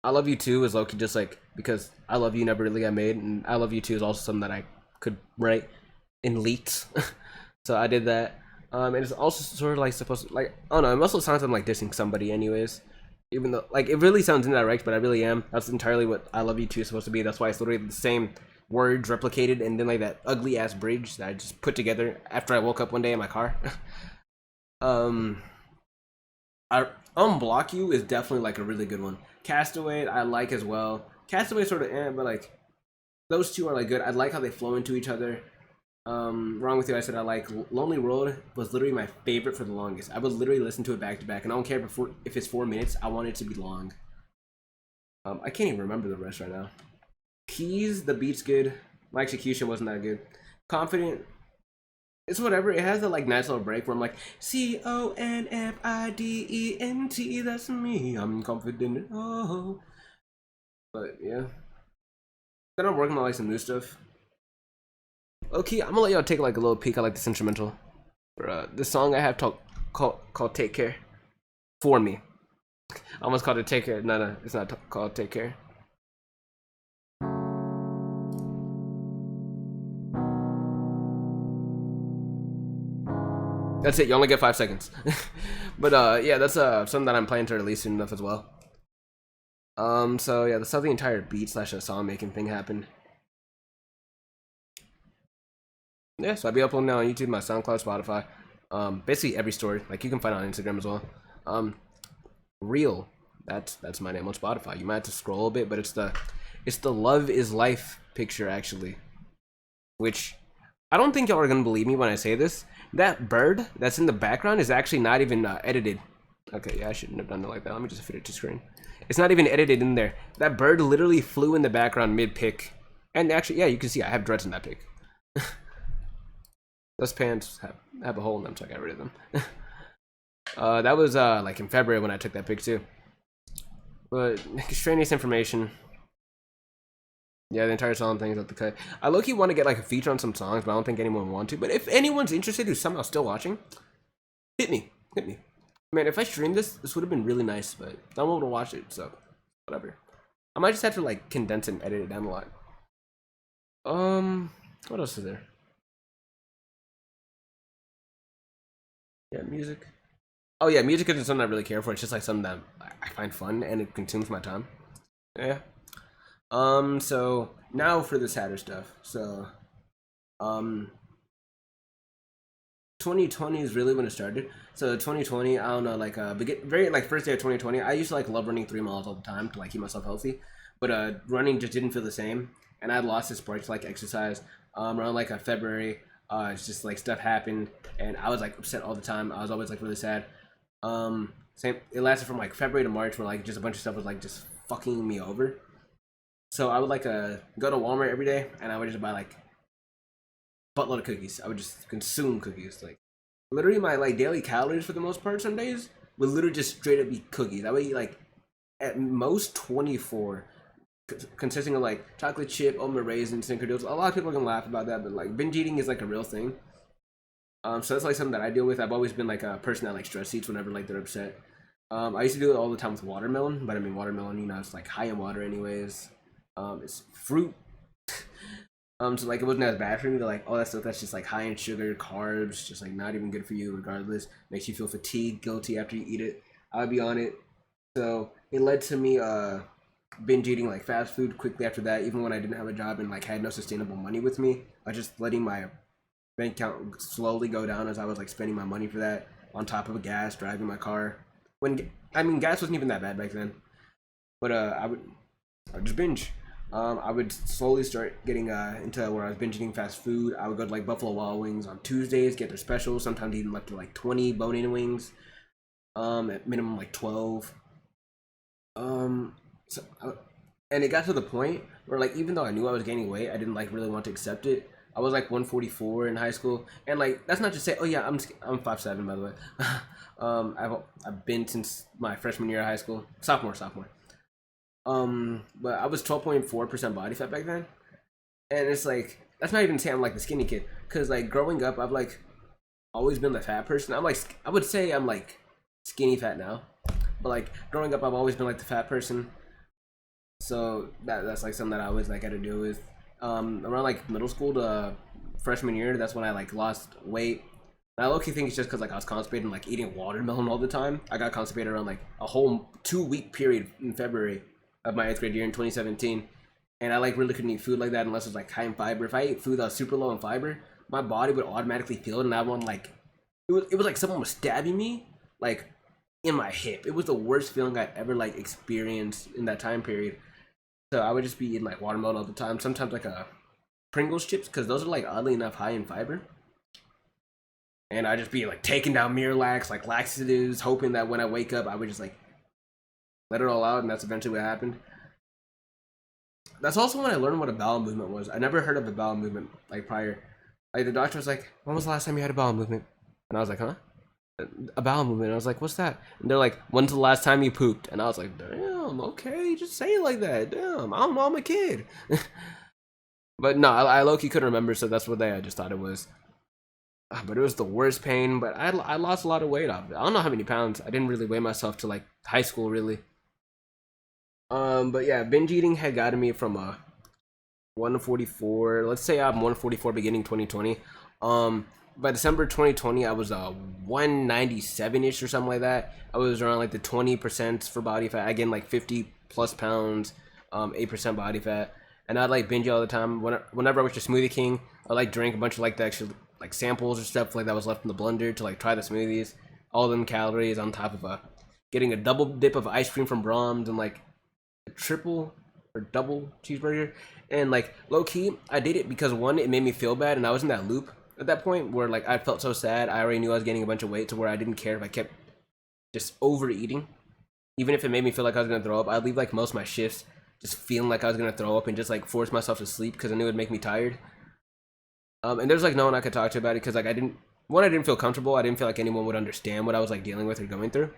I Love You Too is low-key just like because I Love You never really got made, and I Love You Too is also something that I could write in leaks. So I did that. And it's also sort of like supposed to, like, I don't know, most of the songs I'm like dissing somebody anyways. Even though like it really sounds indirect, but I really am. That's entirely what I Love You Too is supposed to be. That's why it's literally the same words replicated and then like that ugly ass bridge that I just put together after I woke up one day in my car. I Unblock You is definitely like a really good one. Castaway I like as well. Castaway sort of but like those two are like good. I like how they flow into each other. Wrong With You, I said I like. Lonely World was literally my favorite for the longest. I would literally listen to it back to back, and I don't care if it's 4 minutes. I want it to be long. I can't even remember the rest right now. Keys, the beat's good. My execution wasn't that good. Confident, it's whatever. It has that like nice little break where I'm like CONFIDENT. That's me. I'm confident. Oh, but yeah. Then I'm working on like some new stuff. Okay, I'm gonna let y'all take like a little peek at like this instrumental for the song I have called Take Care. For me. I almost called it Take Care. No, it's not called Take Care. That's it, you only get 5 seconds. But yeah, that's something that I'm planning to release soon enough as well. So yeah, that's how the entire beat slash song making thing happened. Yeah, so I'll be uploading now on YouTube, my SoundCloud, Spotify, basically every story. Like you can find it on Instagram as well. Real, that's my name on Spotify. You might have to scroll a bit, but it's the Love Is Life picture actually, which I don't think y'all are gonna believe me when I say this. That bird that's in the background is actually not even edited. Okay, yeah, I shouldn't have done it like that. Let me just fit it to screen. It's not even edited in there. That bird literally flew in the background mid-pick. And actually, yeah, you can see I have dreads in that pick. Those pants have a hole in them, so I got rid of them. That was like in February when I took that pic too. But extraneous information. Yeah, the entire song thing is at the cut. I low-key want to get like a feature on some songs, but I don't think anyone want to. But if anyone's interested who's somehow still watching, hit me. Man, if I streamed this would have been really nice, but no one will watch it, so whatever. I might just have to like condense and edit it down a lot. What else is there? Yeah, music. Oh yeah, music isn't something I really care for. It's just like something that I find fun and it consumes my time. Yeah. So now for the sadder stuff. So, um, 2020 is really when it started. So 2020, I don't know, like very like first day of 2020, I used to like love running 3 miles all the time to like keep myself healthy, but running just didn't feel the same, and I lost the spark to like exercise. Around like February, it's just like stuff happened, and I was like upset all the time. I was always like really sad. Same. It lasted from like February to March, where like just a bunch of stuff was like just fucking me over. So I would like go to Walmart every day, and I would just buy like buttload of cookies. I would just consume cookies. Like literally my like daily calories for the most part some days would literally just straight up be cookies. I would eat like at most 24, consisting of like chocolate chip, oatmeal raisins, snickerdoodles. A lot of people are gonna laugh about that, but like binge eating is like a real thing. So that's like something that I deal with. I've always been like a person that like stress eats whenever like they're upset. I used to do it all the time with watermelon, but I mean watermelon, you know, it's like high in water anyways. It's fruit. So like it wasn't as bad for me to like all that stuff that's just like high in sugar, carbs, just like not even good for you regardless. Makes you feel fatigued, guilty after you eat it. I'd be on it. So it led to me binge eating like fast food quickly after that, even when I didn't have a job and like had no sustainable money with me. I was just letting my bank account slowly go down as I was like spending my money for that on top of gas, driving my car. When I mean gas wasn't even that bad back then. But I would just binge. I would slowly start getting into where I was binge eating fast food. I would go to like Buffalo Wild Wings on Tuesdays, get their specials. Sometimes even up to like 20 bone-in wings. At minimum like 12. So, and it got to the point where like even though I knew I was gaining weight, I didn't like really want to accept it. I was like 144 in high school, and like that's not to say, oh yeah, I'm 5'7" by the way. I've been since my freshman year of high school, sophomore. But I was 12.4% body fat back then, and it's like that's not even saying I'm like the skinny kid, cause like growing up, I've like always been the fat person. I would say I'm like skinny fat now, but like growing up, I've always been like the fat person. So that's like something that I always like had to deal with. Around like middle school to freshman year, that's when I like lost weight. And I low-key think it's just because like I was constipated and like eating watermelon all the time. I got constipated around like a whole 2 week period in February of my 8th grade year in 2017. And I like really couldn't eat food like that unless it was like high in fiber. If I ate food that was super low in fiber, my body would automatically feel it, and I want like it was like someone was stabbing me like in my hip. It was the worst feeling I'd ever like experienced in that time period. So I would just be eating like watermelon all the time. Sometimes like Pringles chips, because those are like oddly enough high in fiber. And I'd just be like taking down Miralax, like laxatives, hoping that when I wake up, I would just like let it all out, and that's eventually what happened. That's also when I learned what a bowel movement was. I never heard of a bowel movement like prior. Like the doctor was like, "When was the last time you had a bowel movement?" And I was like, "Huh? A bowel movement?" And I was like, "What's that?" And they're like, "When's the last time you pooped?" And I was like, "Damn, okay, just say it like that. Damn, I don't know, I'm a kid." But no, I low-key couldn't remember, so that's what I just thought it was. But it was the worst pain. But I lost a lot of weight off it. I don't know how many pounds. I didn't really weigh myself to like high school really. But yeah, binge eating had gotten me from 144. Let's say I'm 144 beginning 2020. By December 2020, I was 197-ish or something like that. I was around like the 20% for body fat. I gained like 50 plus pounds, 8% body fat, and I'd like binge all the time. Whenever I was just Smoothie King, I like drink a bunch of like the extra like samples or stuff like that was left in the blender to like try the smoothies. All them calories on top of getting a double dip of ice cream from Brahms and like a triple or double cheeseburger. And like low key, I did it because one, it made me feel bad, and I was in that loop at that point where like I felt so sad. I already knew I was gaining a bunch of weight to where I didn't care if I kept just overeating. Even if it made me feel like I was gonna throw up, I'd leave like most of my shifts just feeling like I was gonna throw up and just like force myself to sleep because I knew it would make me tired. And there's like no one I could talk to about it because like I didn't feel comfortable. I didn't feel like anyone would understand what I was like dealing with or going through.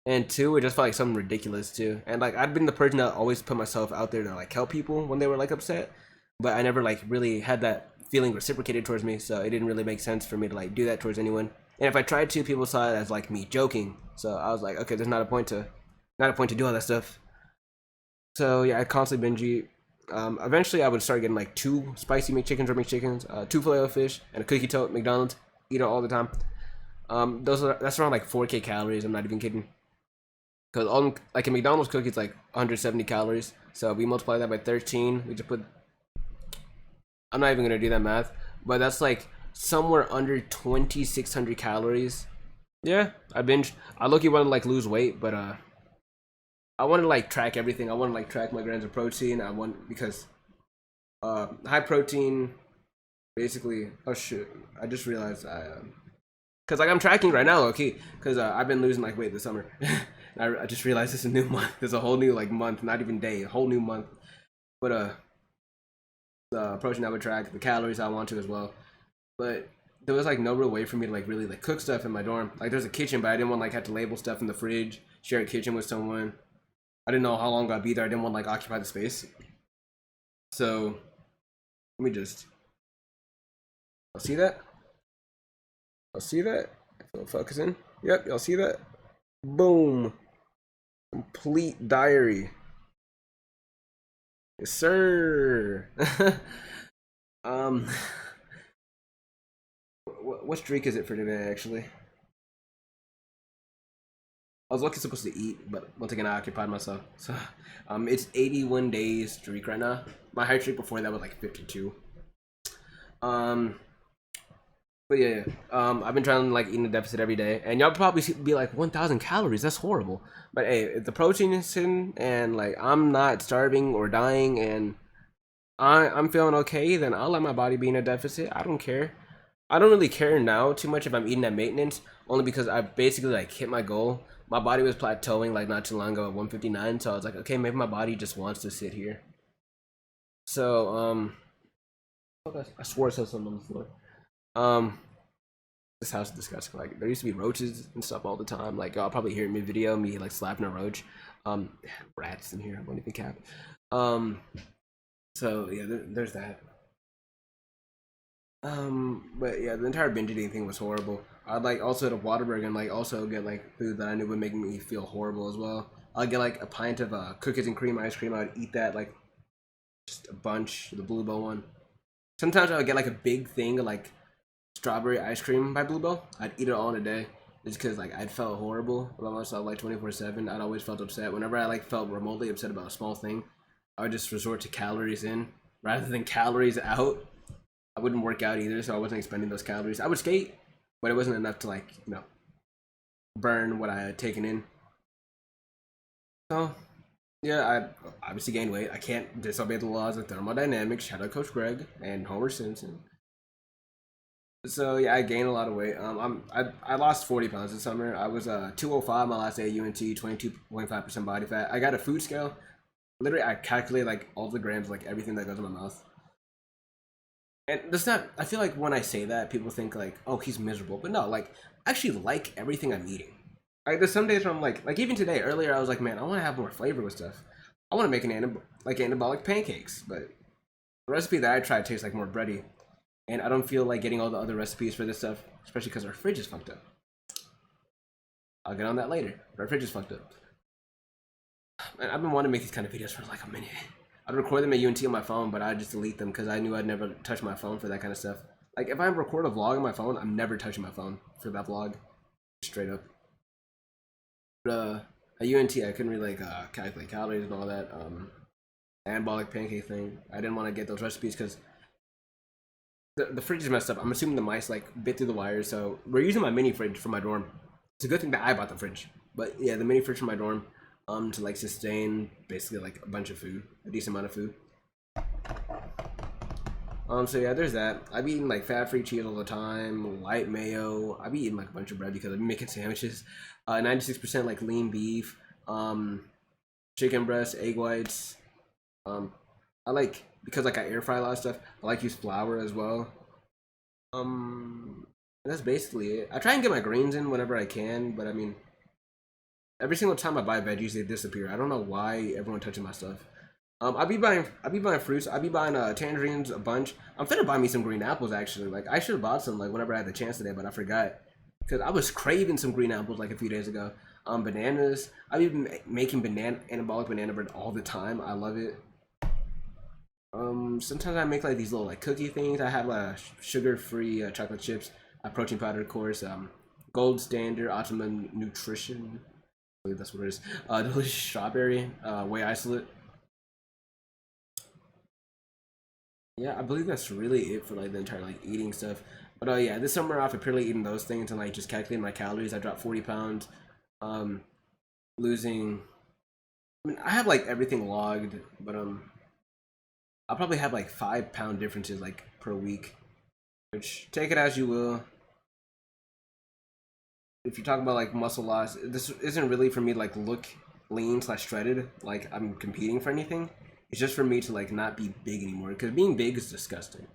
And two, it just felt like something ridiculous too. And like I'd been the person that always put myself out there to like help people when they were like upset, but I never like really had that feeling reciprocated towards me, so it didn't really make sense for me to like do that towards anyone. And if I tried to, people saw it as like me joking. So I was like, okay, there's not a point to do all that stuff. So yeah, I constantly binge eat. Eventually, I would start getting like 2 spicy McChickens or McChickens, 2 filet-o-fish, and a cookie tote McDonald's. Eat it all the time. That's around like 4K calories. I'm not even kidding. Cause on like a McDonald's cookie, it's like 170 calories. So we multiply that by 13. We just put. I'm not even gonna do that math, but that's like somewhere under 2,600 calories. Yeah, I binged. I look, you want to like lose weight, but I want to like track everything. I want to like track my grams of protein. I want because high protein, basically. Oh shit! I just realized cause like I'm tracking right now, okay? Cause I've been losing like weight this summer. I just realized it's a new month. There's a whole new like month, not even day, a whole new month. But the protein I would track, the calories I want to as well. But there was like no real way for me to like really like cook stuff in my dorm. Like there's a kitchen, but I didn't want like have to label stuff in the fridge, share a kitchen with someone. I didn't know how long I'd be there. I didn't want to like occupy the space. So let me just. I'll see that. I'll see that. If focusing. Yep, y'all see that. Boom. Complete diary. Yes, sir. um, what streak is it for today? Actually, I was lucky supposed to eat, but once again, I occupied myself. So, it's 81 days streak right now. My high streak before that was like 52. But yeah, I've been trying to like eat in a deficit every day, and y'all probably be like 1,000 calories. That's horrible. But hey, if the protein is in, and like I'm not starving or dying, and I'm feeling okay, then I'll let my body be in a deficit. I don't care. I don't really care now too much if I'm eating at maintenance, only because I basically like hit my goal. My body was plateauing like not too long ago at 159, so I was like, okay, maybe my body just wants to sit here. So I swore I saw something on the floor. This house is disgusting. Like there used to be roaches and stuff all the time. Like y'all probably hear me video me like slapping a roach. Rats in here. I won't even cap. So yeah, there's that. But yeah, the entire binge eating thing was horrible. I'd like also to Waterburg and like also get like food that I knew would make me feel horrible as well. I'd get like a pint of cookies and cream ice cream. I'd eat that like just a bunch, the Blue Bell one. Sometimes I would get like a big thing of like strawberry ice cream by Blue Bell. I'd eat it all in a day just because like I'd felt horrible about myself like 24/7. I'd always felt upset whenever I like felt remotely upset about a small thing. I would just resort to calories in rather than calories out. I wouldn't work out either, so I wasn't expending those calories. I would skate, but it wasn't enough to like burn what I had taken in. So yeah, I obviously gained weight. I can't disobey the laws of thermodynamics. Shout out Coach Greg and Homer Simpson. So yeah, I gained a lot of weight. I lost 40 pounds this summer. I was 205 my last day at UNT, 22.5% body fat. I got a food scale. Literally, I calculate like all the grams, like everything that goes in my mouth. And that's not. I feel like when I say that, people think like, "Oh, he's miserable," but no, like I actually like everything I'm eating. Like there's some days where I'm like even today, earlier I was like, "Man, I want to have more flavor with stuff. I want to make like anabolic pancakes," but the recipe that I tried tastes like more bready, and I don't feel like getting all the other recipes for this stuff, especially because our fridge is fucked up. I'll get on that later. But our fridge is fucked up. And I've been wanting to make these kind of videos for like a minute. I'd record them at UNT on my phone, but I'd just delete them because I knew I'd never touch my phone for that kind of stuff. Like if I record a vlog on my phone, I'm never touching my phone for that vlog, straight up. But at UNT, I couldn't really like calculate calories and all that. Anabolic pancake thing. I didn't want to get those recipes because the fridge is messed up. I'm assuming the mice like bit through the wires, so we're using my mini fridge for my dorm. It's a good thing that I bought the fridge, but yeah, the mini fridge for my dorm. To like sustain basically like a bunch of food, a decent amount of food. So yeah, there's that. I be eating like fat-free cheese all the time, light mayo. I be eating like a bunch of bread because I be making sandwiches. 96% like lean beef, chicken breast, egg whites. I like because like I air fry a lot of stuff. I like use flour as well. That's basically it. I try and get my greens in whenever I can, but I mean, every single time I buy veggies, they disappear. I don't know why everyone touching my stuff. I be buying fruits. I be buying tangerines a bunch. I'm finna buy me some green apples actually. Like I should have bought some like whenever I had the chance today, but I forgot because I was craving some green apples like a few days ago. Bananas. I be making anabolic banana bread all the time. I love it. Sometimes I make like these little like cookie things. I have sugar-free chocolate chips. Protein powder, of course. Gold Standard Optimum Nutrition. I believe that's what it is. Delicious strawberry, whey isolate. Yeah, I believe that's really it for like the entire like eating stuff. But yeah, this summer off, I purely eating those things and like just calculating my calories. I dropped 40 pounds, um, losing. I mean, I have like everything logged, but I'll probably have like 5 pound differences like per week, which take it as you will. If you're talking about like muscle loss, this isn't really for me to like look lean slash shredded, like I'm competing for anything. It's just for me to like not be big anymore, because being big is disgusting.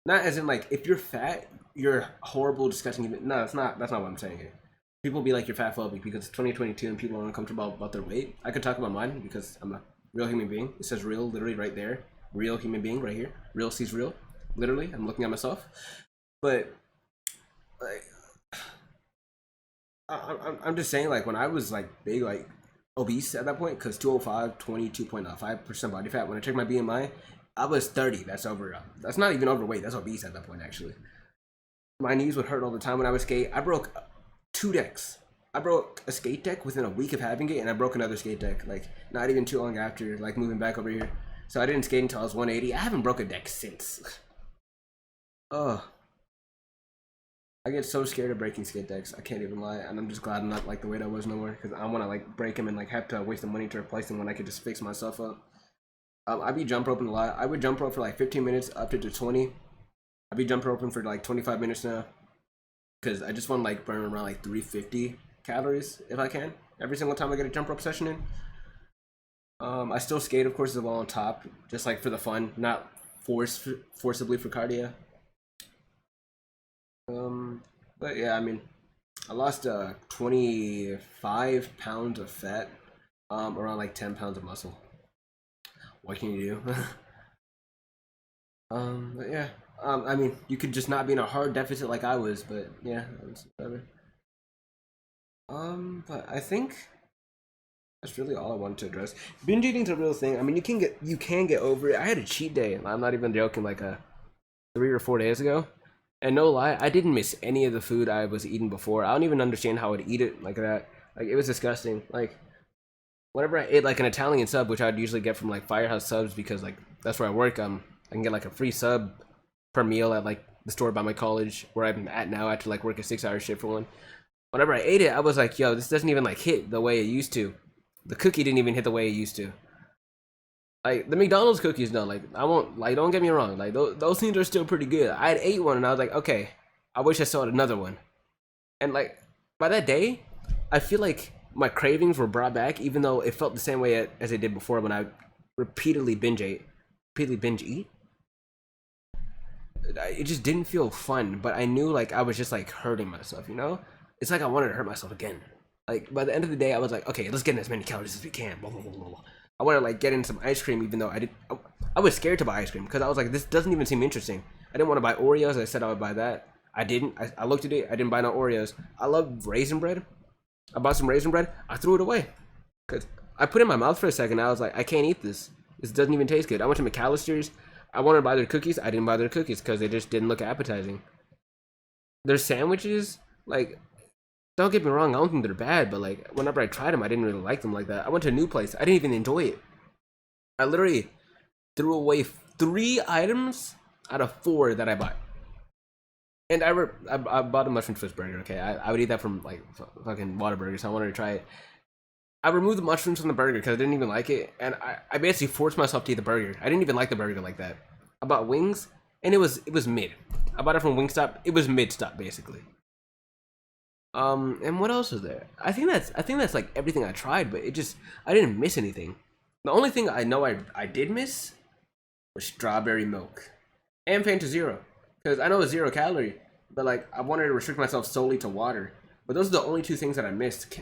Not as in like if you're fat, you're horrible, disgusting. No, that's not what I'm saying here. People be like you're fat phobic because it's 2022 and people are uncomfortable about their weight. I could talk about mine because I'm a real human being. It says real literally right there. Real human being right here. Real sees real. Literally, I'm looking at myself. But like I'm just saying, like when I was like big, like obese at that point, because 205, 22.5% body fat. When I checked my BMI, I was 30. That's over. That's not even overweight. That's obese at that point, actually. My knees would hurt all the time when I would skate. I broke 2 decks. I broke a skate deck within a week of having it, and I broke another skate deck, like not even too long after, like moving back over here. So I didn't skate until I was 180. I haven't broke a deck since. Oh. I get so scared of breaking skate decks. I can't even lie, and I'm just glad I'm not like the weight I was no more, because I want to like break them and like have to waste the money to replace them when I could just fix myself up. I'd be jump roping a lot. I would jump rope for like 15 minutes up to 20. I'd be jump roping for like 25 minutes now, because I just want to like burn around like 350 calories if I can every single time I get a jump rope session in. I still skate, of course, as well on top, just like for the fun, not forcibly for cardio. But yeah, I mean, I lost 25 pounds of fat, around like 10 pounds of muscle. What can you do? But yeah, I mean, you could just not be in a hard deficit like I was, but yeah, that's better. But I think that's really all I wanted to address. Binge eating's a real thing. I mean, you can get over it. I had a cheat day. I'm not even joking. Like 3 or 4 days ago. And no lie, I didn't miss any of the food I was eating before. I don't even understand how I'd eat it like that. Like, it was disgusting. Like, whenever I ate like an Italian sub, which I'd usually get from like Firehouse Subs, because like that's where I work, I can get like a free sub per meal at like the store by my college where I'm at now after like work a 6-hour shift for one. Whenever I ate it, I was like, yo, this doesn't even like hit the way it used to. The cookie didn't even hit the way it used to. Like the McDonald's cookies, no, like I won't, like, don't get me wrong, like those things are still pretty good. I had ate one and I was like, okay, I wish I saw another one. And like by that day, I feel like my cravings were brought back, even though it felt the same way as it did before when I repeatedly binge eat. It just didn't feel fun, but I knew like I was just like hurting myself, you know? It's like I wanted to hurt myself again. Like by the end of the day, I was like, okay, let's get in as many calories as we can. Blah, blah, blah, blah. I want to like get in some ice cream, even though I was scared to buy ice cream because I was like, this doesn't even seem interesting. I didn't want to buy Oreos. I said I would buy that. I didn't. I looked at it. I didn't buy no Oreos. I love raisin bread. I bought some raisin bread. I threw it away because I put it in my mouth for a second. I was like, I can't eat this. This doesn't even taste good. I went to McAllister's. I wanted to buy their cookies. I didn't buy their cookies because they just didn't look appetizing. Their sandwiches, like, don't get me wrong, I don't think they're bad, but like whenever I tried them, I didn't really like them like that. I went to a new place. I didn't even enjoy it. I literally threw away 3 items out of 4 that I bought. And I bought a mushroom twist burger. Okay, I would eat that from like fucking Whataburger, so I wanted to try it. I removed the mushrooms from the burger because I didn't even like it, and I basically forced myself to eat the burger. I didn't even like the burger like that. I bought wings, and it was mid. I bought it from Wingstop. It was mid-stop basically. And what else was there? I think that's like everything I tried, but I didn't miss anything. The only thing I know I did miss was strawberry milk and Fanta Zero, because I know it's 0 calorie, but like I wanted to restrict myself solely to water. But those are the only 2 things that I missed.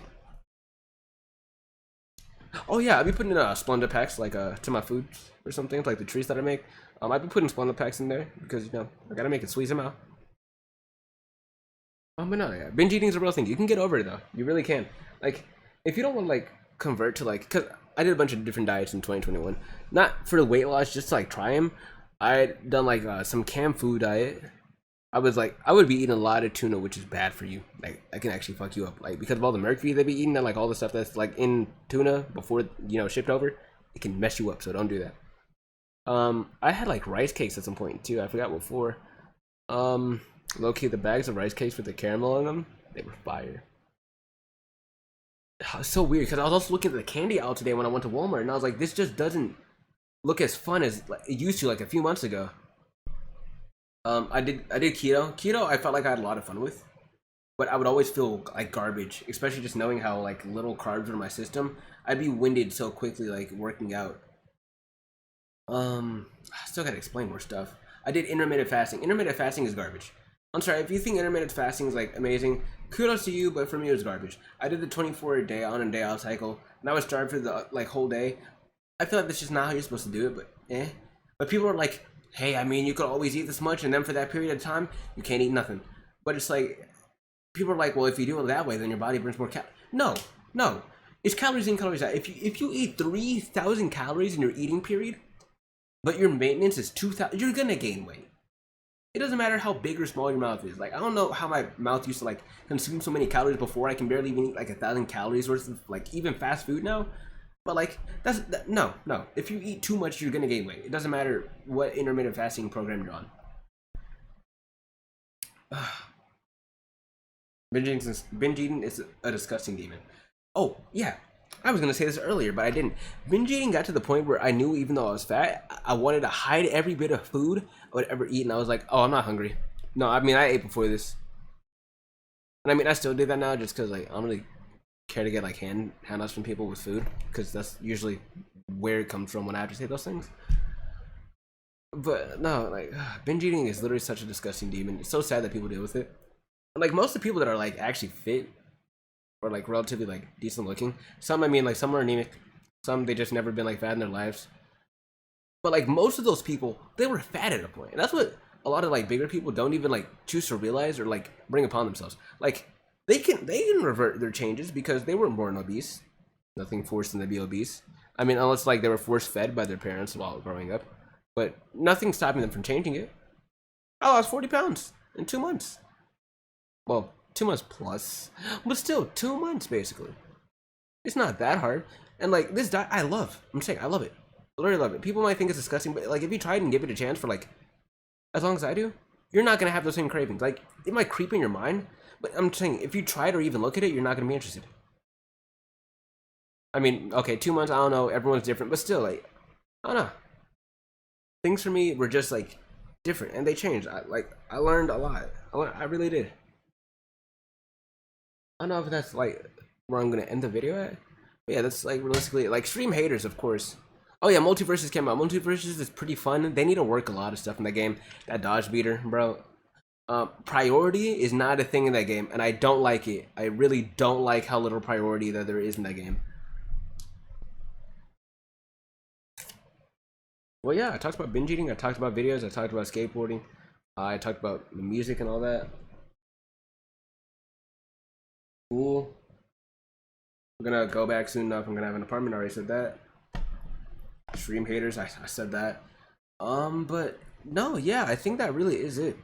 Oh yeah, I'd be putting in Splenda packs like to my food or something, like the treats that I make. I'd be putting Splenda packs in there because, you know, I gotta make it squeeze them out. But no, yeah, binge eating is a real thing. You can get over it though. You really can. Like, if you don't want to like convert to like, cause I did a bunch of different diets in 2021, not for the weight loss, just to like try them. I done like some canned food diet. I would be eating a lot of tuna, which is bad for you. Like, I can actually fuck you up. Like, because of all the mercury they be eating and like all the stuff that's like in tuna before, you know, shipped over, it can mess you up. So don't do that. I had like rice cakes at some point too. I forgot what for. Low key, the bags of rice cakes with the caramel in them, they were fire. It's so weird because I was also looking at the candy aisle today when I went to Walmart, and I was like, this just doesn't look as fun as it used to like a few months ago. I did keto. Keto, I felt like I had a lot of fun with, but I would always feel like garbage, especially just knowing how like little carbs were in my system. I'd be winded so quickly, like working out. I still gotta explain more stuff. I did intermittent fasting. Intermittent fasting is garbage. I'm sorry, if you think intermittent fasting is like amazing, kudos to you, but for me it was garbage. I did the 24 day on and day off cycle, and I was starved for the like whole day. I feel like that's just not how you're supposed to do it, but eh. But people are like, hey, I mean, you could always eat this much, and then for that period of time, you can't eat nothing. But it's like, people are like, well, if you do it that way, then your body burns more calories. No, no. It's calories in, calories out. If you eat 3,000 calories in your eating period, but your maintenance is 2,000, you're gonna gain weight. It doesn't matter how big or small your mouth is. Like, I don't know how my mouth used to like consume so many calories before. I can barely even eat like 1,000 calories worth of like even fast food now. But like, no. If you eat too much, you're gonna gain weight. It doesn't matter what intermittent fasting program you're on. Binge eating is a disgusting demon. Oh yeah, I was gonna say this earlier, but I didn't. Binge eating got to the point where I knew even though I was fat, I wanted to hide every bit of food I would ever eat, and I was like, oh, I'm not hungry. No, I mean I ate before this, and I mean I still do that now, just because like I don't really care to get like handouts from people with food, because that's usually where it comes from when I have to say those things. But no, like binge eating is literally such a disgusting demon. It's so sad that people deal with it. And, like most of the people that are like actually fit or like relatively like decent looking, some I mean like some are anemic, some they just never been like fat in their lives. But like most of those people, they were fat at a point, and that's what a lot of like bigger people don't even like choose to realize or like bring upon themselves. Like they can revert their changes because they weren't born obese. Nothing forced them to be obese. I mean, unless like they were force fed by their parents while growing up, but nothing stopping them from changing it. I lost 40 pounds in 2 months. Well, 2 months plus, but still 2 months basically. It's not that hard. And like this diet, I love. I'm saying I love it. I literally love it. People might think it's disgusting, but like if you try it and give it a chance for like as long as I do, you're not gonna have those same cravings. Like it might creep in your mind, but I'm saying if you try it or even look at it, you're not gonna be interested. I mean, okay, 2 months, I don't know, everyone's different, but still, like, I don't know. Things for me were just like different, and they changed. I learned a lot. I really did. I don't know if that's like where I'm gonna end the video at. But yeah, that's like realistically like stream haters, of course. Oh yeah, multiversus came out. Multiversus is pretty fun. They need to work a lot of stuff in that game. That dodge beater, bro. Priority is not a thing in that game, and I don't like it. I really don't like how little priority that there is in that game. Well, yeah, I talked about binge eating. I talked about videos. I talked about skateboarding. I talked about the music and all that. Cool. I'm gonna go back soon enough. I'm gonna have an apartment. I already said that. Stream haters. I said that. But no, yeah, I think that really is it.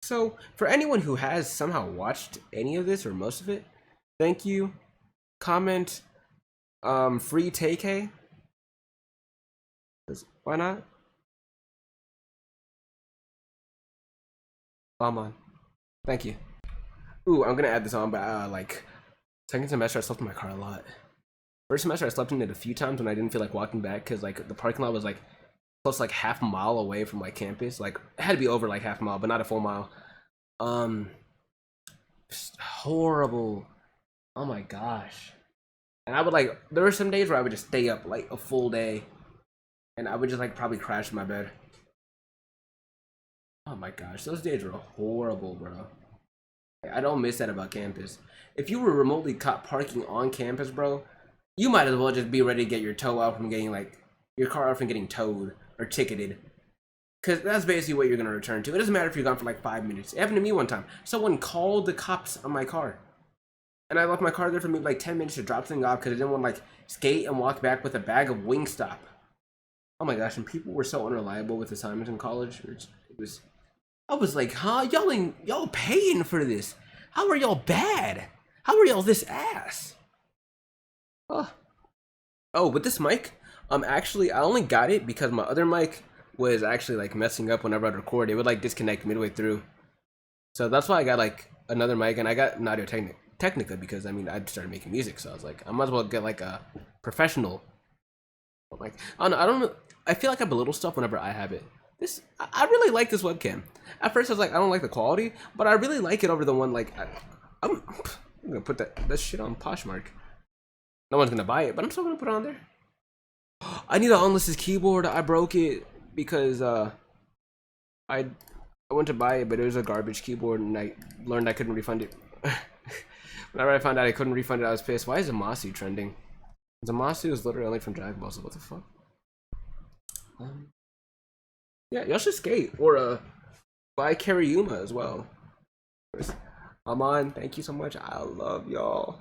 So for anyone who has somehow watched any of this or most of it, thank you. Comment free take. Why not? Bomb on. Thank you. Ooh, I'm gonna add this on, but like second semester I slept in my car a lot. First semester I slept in it a few times when I didn't feel like walking back because like the parking lot was like close to like half a mile away from my campus. Like it had to be over like half a mile, but not a full mile. Horrible. Oh my gosh. And I would like there were some days where I would just stay up like a full day. And I would just like probably crash in my bed. Oh my gosh, those days were horrible, bro. I don't miss that about campus. If you were remotely caught parking on campus, bro, you might as well just be ready to get your toe out from getting like your car out from getting towed or ticketed. Cause that's basically what you're gonna return to. It doesn't matter if you're gone for like 5 minutes. It happened to me one time. Someone called the cops on my car. And I left my car there for maybe like 10 minutes to drop something off because I didn't want to like skate and walk back with a bag of Wingstop. Oh my gosh, and people were so unreliable with assignments in college. It was I was like, huh? Y'all paying for this? How are y'all bad? How are y'all this ass? Oh, oh, with this mic, actually, I only got it because my other mic was actually like messing up whenever I'd record. It would like disconnect midway through. So that's why I got like another mic, and I got an Audio Technica because I mean I started making music, so I was like, I might as well get like a professional mic. I don't know. I feel like I belittle stuff whenever I have it. I really like this webcam. At first I was like, I don't like the quality, but I really like it over the one like I'm gonna put that shit on Poshmark. No one's gonna buy it, but I'm still gonna put it on there. I need to unlist this keyboard. I broke it because I went to buy it, but it was a garbage keyboard, and I learned I couldn't refund it. Whenever I found out I couldn't refund it, I was pissed. Why is Zamasu trending? Zamasu is literally only from Dragon Ball, so what the fuck? Yeah, y'all should skate or buy Karyuma as well. Amon, thank you so much. I love y'all.